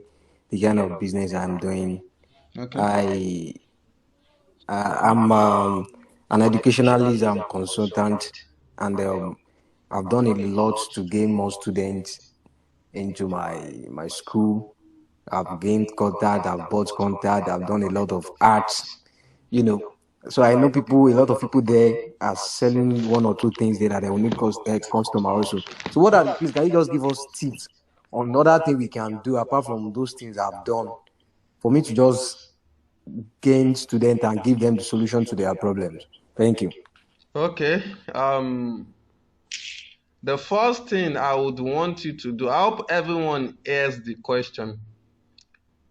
the kind of business I'm doing. Okay. I I'm an educationalist, consultant, and I've done a lot to gain more students into my school. I've gained contact, I've bought contact, I've done a lot of arts, you know. So I know people, a lot of people there are selling one or two things there that they will need customer also. So what are please can you just give us tips on other thing we can do apart from those things I've done for me to just gain students and give them the solution to their problems? Thank you. Okay. The first thing I would want you to do, I hope everyone hears the question.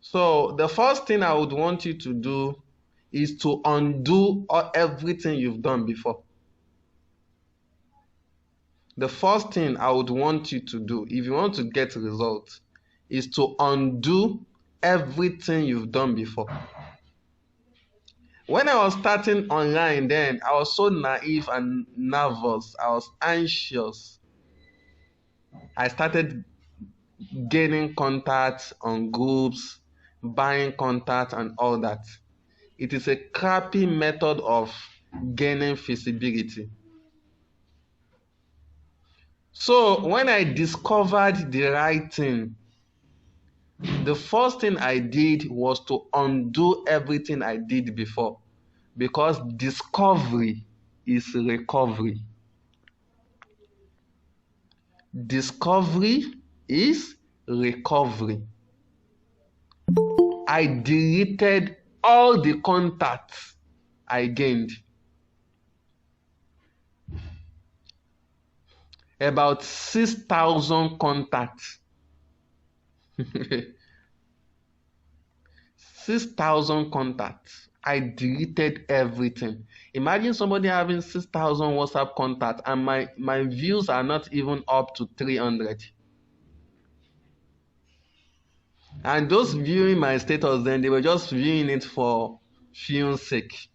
So, the first thing I would want you to do is to undo everything you've done before. The first thing I would want you to do, if you want to get results, is to undo everything you've done before. When I was starting online then, I was so naive and nervous. I was anxious. I started gaining contacts on groups, buying contacts and all that. It is a crappy method of gaining visibility. So when I discovered the right thing, the first thing I did was to undo everything I did before, because discovery is recovery. Discovery is recovery. I deleted all the contacts I gained. About 6,000 contacts. 6,000 contacts. I deleted everything. Imagine somebody having 6,000 WhatsApp contacts and my views are not even up to 300. And those viewing my status then, they were just viewing it for viewing sake.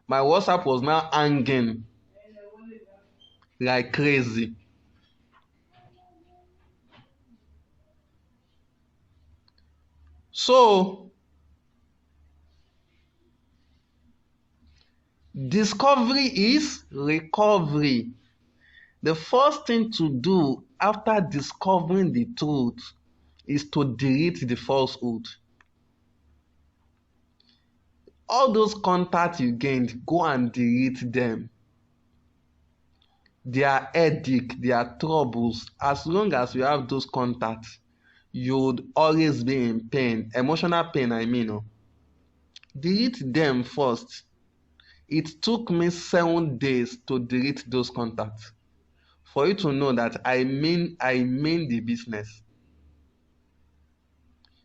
My WhatsApp was now hanging like crazy. So, discovery is recovery. The first thing to do after discovering the truth is to delete the falsehood. All those contacts you gained, go and delete them. Their headache, their troubles, as long as you have those contacts, you would always be in pain, emotional pain, I mean. Delete them first. It took me 7 days to delete those contacts. For you to know that I mean the business.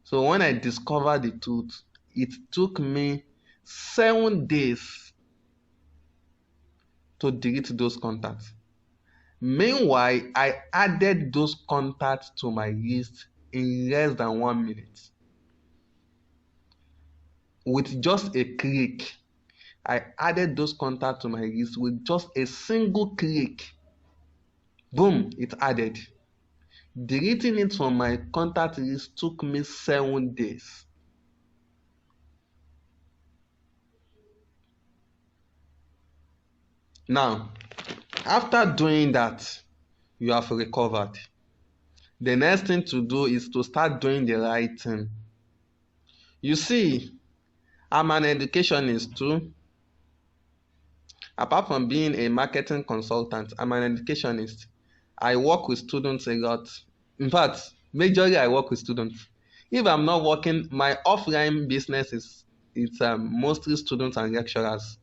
So when I discovered the truth, it took me 7 days to delete those contacts. Meanwhile, I added those contacts to my list in less than 1 minute. With just a click, I added those contacts to my list with just a single click. Boom, it added. Deleting it from my contact list took me 7 days. Now, after doing that, you have recovered. The next thing to do is to start doing the right thing. You see, I'm an educationist too. Apart from being a marketing consultant, I'm an educationist. I work with students a lot. In fact, majorly I work with students. If I'm not working, my offline business is it's mostly students and lecturers.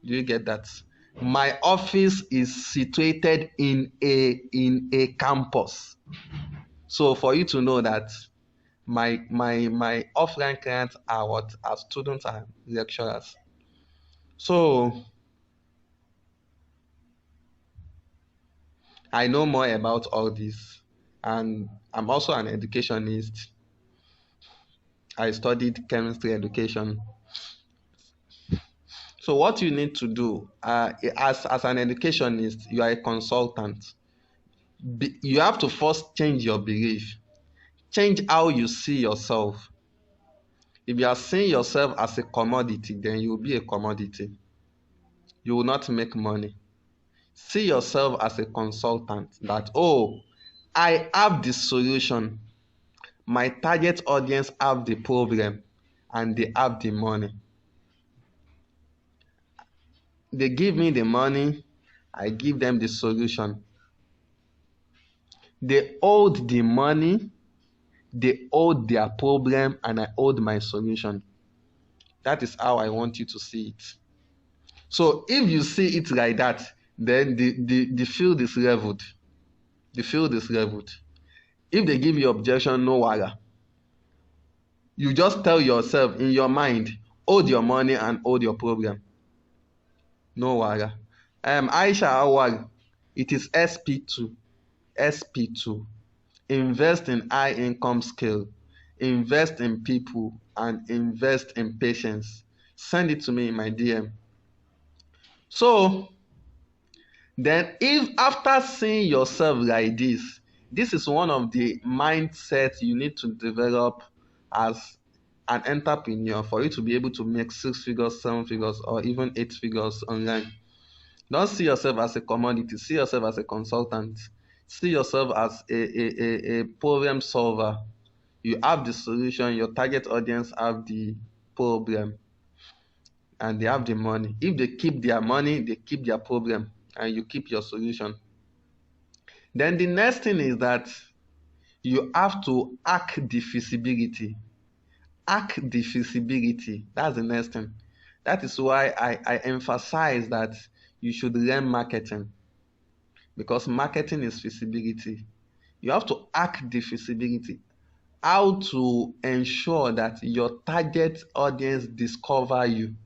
Do you get that? My office is situated in a campus. So for you to know that my offline clients are what? Are students and lecturers. So I know more about all this, and I'm also an educationist. I studied chemistry education. So what you need to do, as an educationist, you are a consultant. You have to first change your belief, change how you see yourself. If you are seeing yourself as a commodity, then you will be a commodity. You will not make money. See yourself as a consultant that, oh, I have the solution. My target audience have the problem and they have the money. They give me the money, I give them the solution. They hold the money, they hold their problem, and I hold my solution. That is how I want you to see it. So if you see it like that, then the field is leveled. The field is leveled. If they give you objection, no wala. You just tell yourself in your mind, hold your money and hold your problem. No wala. Aisha Awal, it is SP2. SP2. Invest in high income skill. Invest in people and invest in patience. Send it to me in my DM. So then if after seeing yourself like this is one of the mindsets you need to develop as an entrepreneur for you to be able to make 6 figures, 7 figures, or even 8 figures online. Don't see yourself as a commodity. See yourself as a consultant. See yourself as a problem solver. You have the solution. Your target audience have the problem, and they have the money. If they keep their money, they keep their problem, and you keep your solution. Then the next thing is that you have to hack the feasibility. Hack the feasibility. That's the next thing. That is why I emphasize that you should learn marketing, because marketing is feasibility. You have to hack the feasibility. How to ensure that your target audience discover you.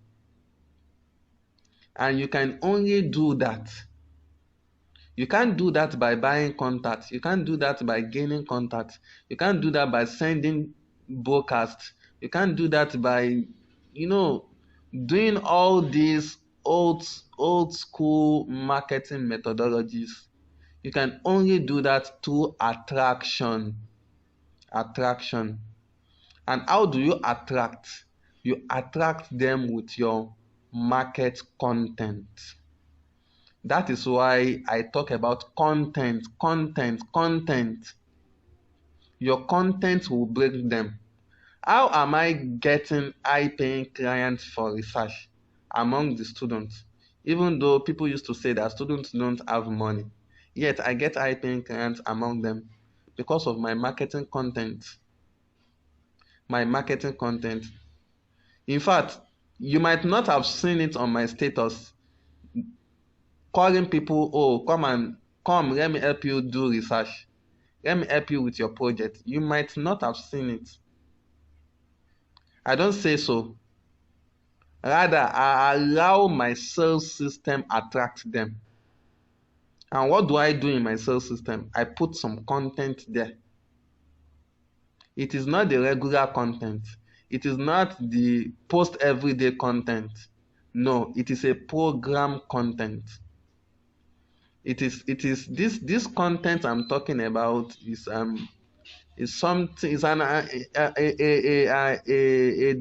And you can only do that. You can't do that by buying contacts. You can't do that by gaining contacts. You can't do that by sending broadcasts. You can't do that by, doing all these old school marketing methodologies. You can only do that through attraction. Attraction. And how do you attract? You attract them with your market content. That is why I talk about content. Your content will break them. How am I getting high-paying clients for research among the students? Even though people used to say that students don't have money, yet I get high-paying clients among them because of my marketing content. My marketing content. In fact, you might not have seen it on my status, calling people, oh, come, let me help you do research. Let me help you with your project. You might not have seen it. I don't say so. Rather, I allow my sales system attract them. And what do I do in my sales system? I put some content there. It is not the regular content. It is not the post everyday content. No, it is a program content. It is this content I'm talking about is something, is a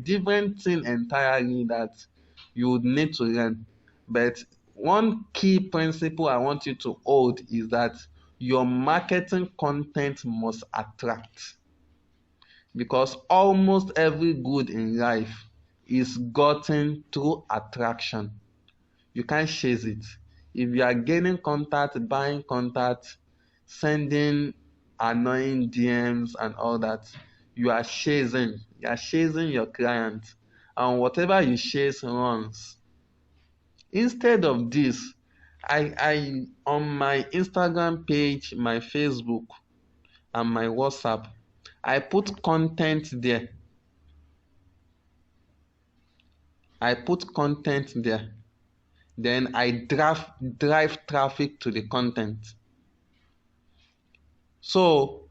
different thing entirely that you would need to learn. But one key principle I want you to hold is that your marketing content must attract, because almost every good in life is gotten through attraction. You can't chase it. If you are gaining contact, buying contact, sending annoying DMs and all that, you are chasing your client, and whatever you chase runs. Instead of this, I on my Instagram page, my Facebook, and my WhatsApp, I put content there. Then I drive traffic to the content. So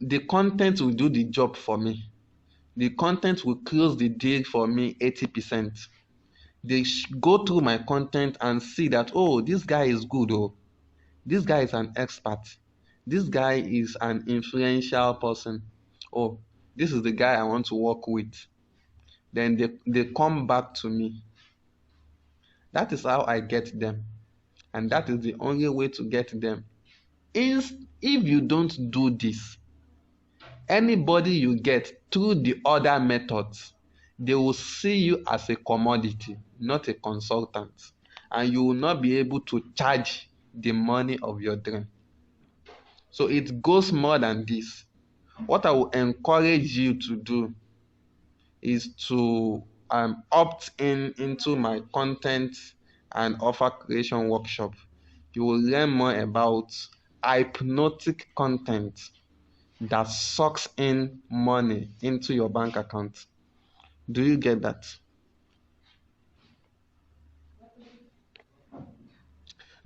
the content will do the job for me. The content will close the deal for me 80%. They go through my content and see that, oh, this guy is good. Oh, this guy is an expert. This guy is an influential person. Oh, this is the guy I want to work with. then they come back to me. That is how I get them, and that is the only way to get them. If you don't do this, anybody you get through the other methods, they will see you as a commodity, not a consultant, and you will not be able to charge the money of your dream. So it goes more than this. What I will encourage you to do is to opt into my content and offer creation workshop. You will learn more about hypnotic content that sucks in money into your bank account. Do you get that?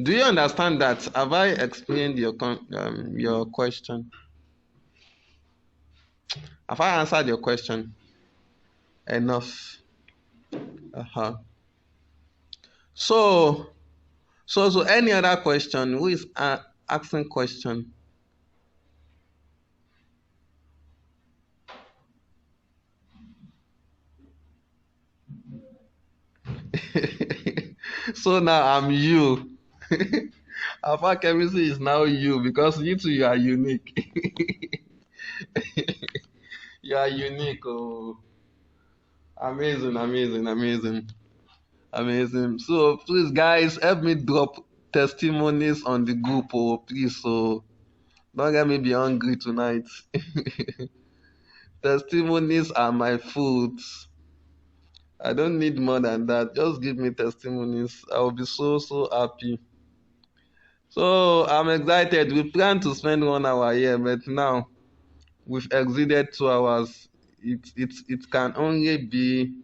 Do you understand that? Have I explained your question? Have I answered your question enough? Uh-huh. So any other question? Who is asking question? So now I'm you. Alpha chemistry is now you because you two you are unique. You are unique. Oh, amazing, amazing, amazing, amazing. So please, guys, help me drop testimonies on the group. Oh, please. So don't get me be hungry tonight. Testimonies are my food. I don't need more than that. Just give me testimonies. I will be so happy. So I'm excited. We plan to spend 1 hour here, but now we've exceeded 2 hours. It can only be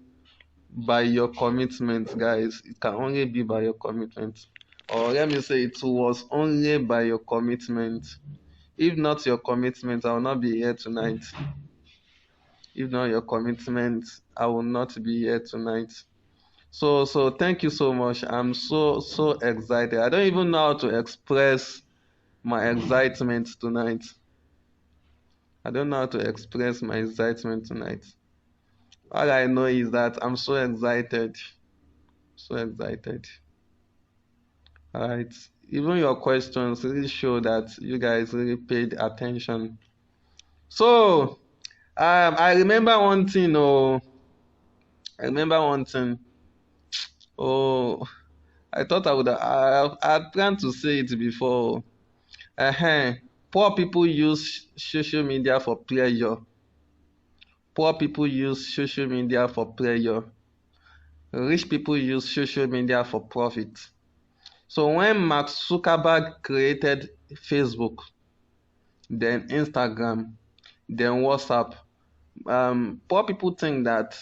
by your commitment, guys. It can only be by your commitment. Or let me say it was only by your commitment. If not your commitment, I will not be here tonight. If not your commitment, I will not be here tonight. So thank you so much. I'm so excited. I don't even know how to express my excitement tonight. I don't know how to express my excitement tonight. All I know is that I'm so excited. So excited. All right. Even your questions really show that you guys really paid attention. So I remember one thing. I remember one thing. Oh, I thought I would. I planned to say it before. Poor people use social media for pleasure. Poor people use social media for pleasure. Rich people use social media for profit. So when Mark Zuckerberg created Facebook, then Instagram, then WhatsApp, poor people think that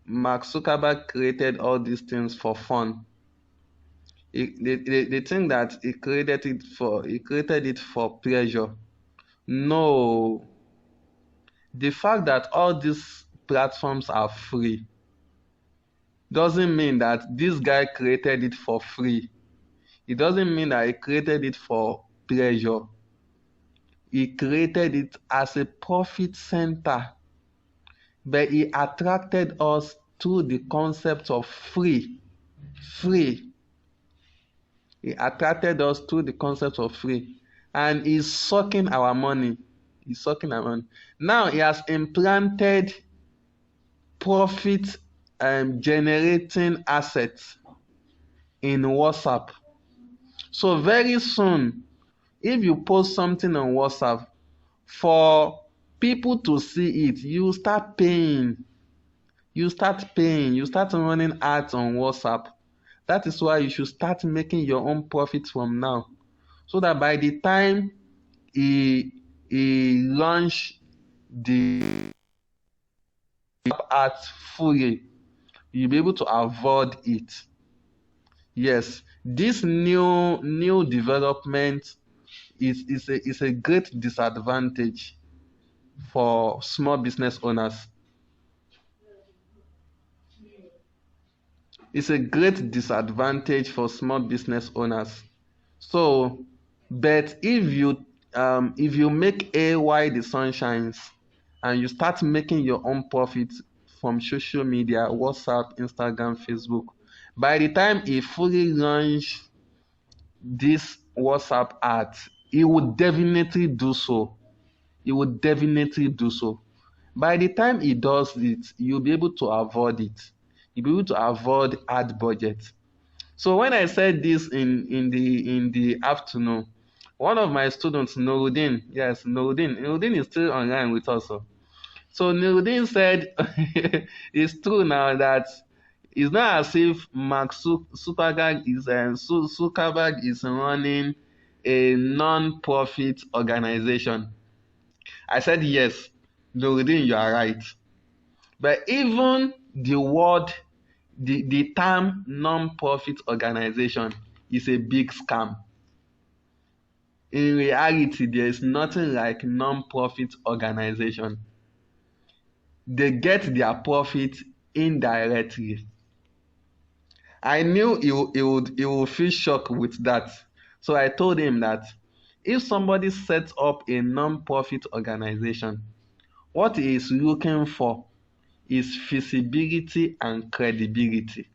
Mark Zuckerberg created all these things for fun. They think that he created it for pleasure. No. The fact that all these platforms are free doesn't mean that this guy created it for free. It doesn't mean that he created it for pleasure. He created it as a profit center, but he attracted us to the concept of free. Free. He attracted us to the concept of free, and he's sucking our money. He's sucking our money. Now he has implanted profit generating assets in WhatsApp. So very soon, if you post something on WhatsApp, for people to see it, you start paying. You start running ads on WhatsApp. That is why you should start making your own profits from now, so that by the time he launch the ads fully, you'll be able to avoid it. Yes, this new development is a great disadvantage for small business owners. It's a great disadvantage for small business owners. So, but if you make a while the sun shines and you start making your own profit from social media, WhatsApp, Instagram, Facebook. By the time he fully launched this WhatsApp ads, he would definitely do so. He would definitely do so. By the time he does it, you'll be able to avoid it. You'll be able to avoid ad budget. So when I said this in the afternoon, one of my students, Nuruddin, yes, Nuruddin is still online with us. So Nuruddin said, it's true now that it's not as if Mark Zuckerberg is running a non-profit organization. I said yes, Nuruddin, you are right. But even the term non-profit organization is a big scam. In reality, there is nothing like non-profit organization. They get their profit indirectly. I knew he would feel shocked with that. So I told him that if somebody sets up a non-profit organization, what he is looking for is feasibility and credibility.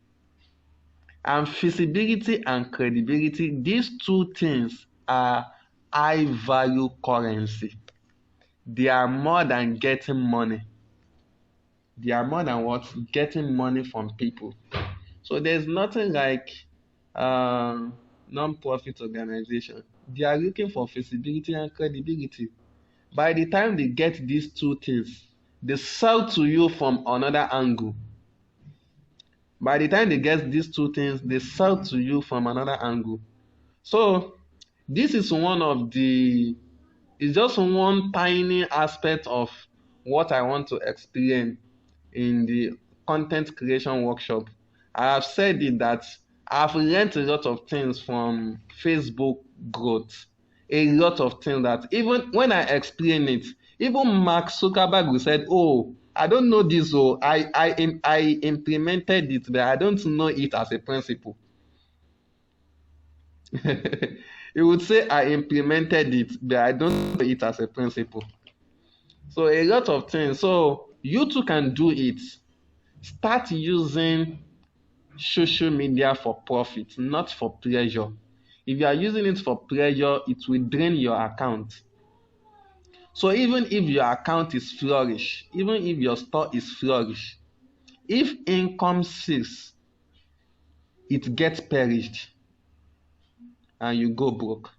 And feasibility and credibility, these two things are high value currency. They are more than getting money. They are more than what? Getting money from people. So there's nothing like non-profit organization. They are looking for feasibility and credibility. By the time they get these two things, they sell to you from another angle. By the time they get these two things, they sell to you from another angle. So this is it's just one tiny aspect of what I want to explain in the content creation workshop. I have said it that I've learned a lot of things from Facebook growth. A lot of things that even when I explain it, even Mark Zuckerberg will said, "Oh, I don't know this. Oh, I implemented it, but I don't know it as a principle." He would say, "I implemented it, but I don't know it as a principle." So a lot of things. So you too can do it. Start using social media for profit, not for pleasure. If you are using it for pleasure, it will drain your account. So even if your account is flourish, even if your store is flourish, if income cease, it gets perished and you go broke.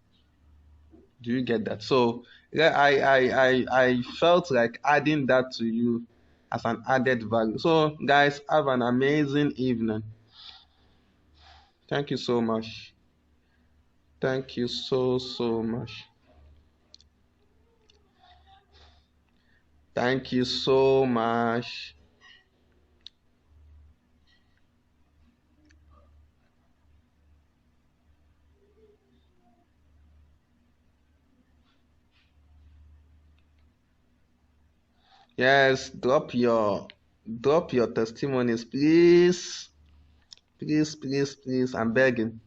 Do you get that? So yeah, I felt like adding that to you as an added value. So guys, have an amazing evening. Thank you so much. Thank you so much. Thank you so much. Yes, drop your testimonies, please. Please, please, please. I'm begging.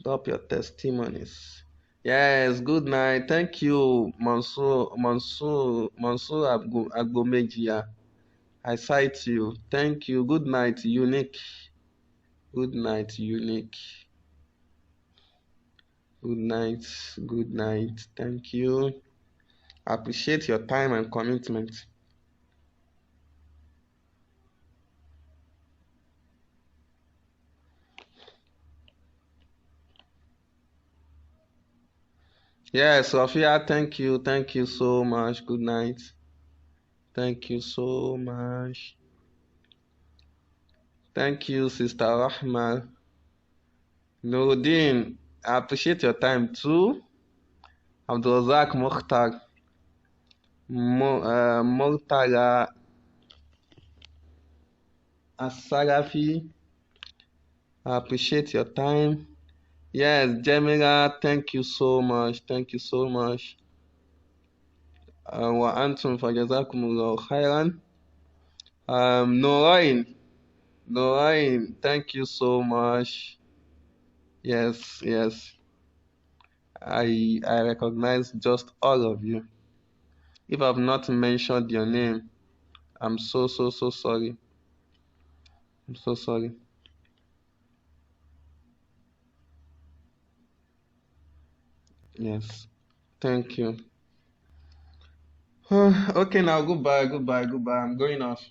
Drop your testimonies. Yes, good night. Thank you, Mansoor Agbomejia. I cite you. Thank you. Good night, Unique. Good night, Unique. Good night. Good night. Thank you. I appreciate your time and commitment. Yes, Sophia, thank you. Thank you so much. Good night. Thank you so much. Thank you, Sister Rahma. Nuruddin, I appreciate your time too. Abdulrazak Mukhtar, Murtala Asarafi, I appreciate your time. Yes, Jamila, thank you so much. Thank you so much. Wa antum fajazakumullahu khairan. Norain, thank you so much. Yes, yes. I recognize just all of you. If I've not mentioned your name, I'm so sorry. I'm so sorry. Yes. Thank you. Okay, now goodbye. I'm going off.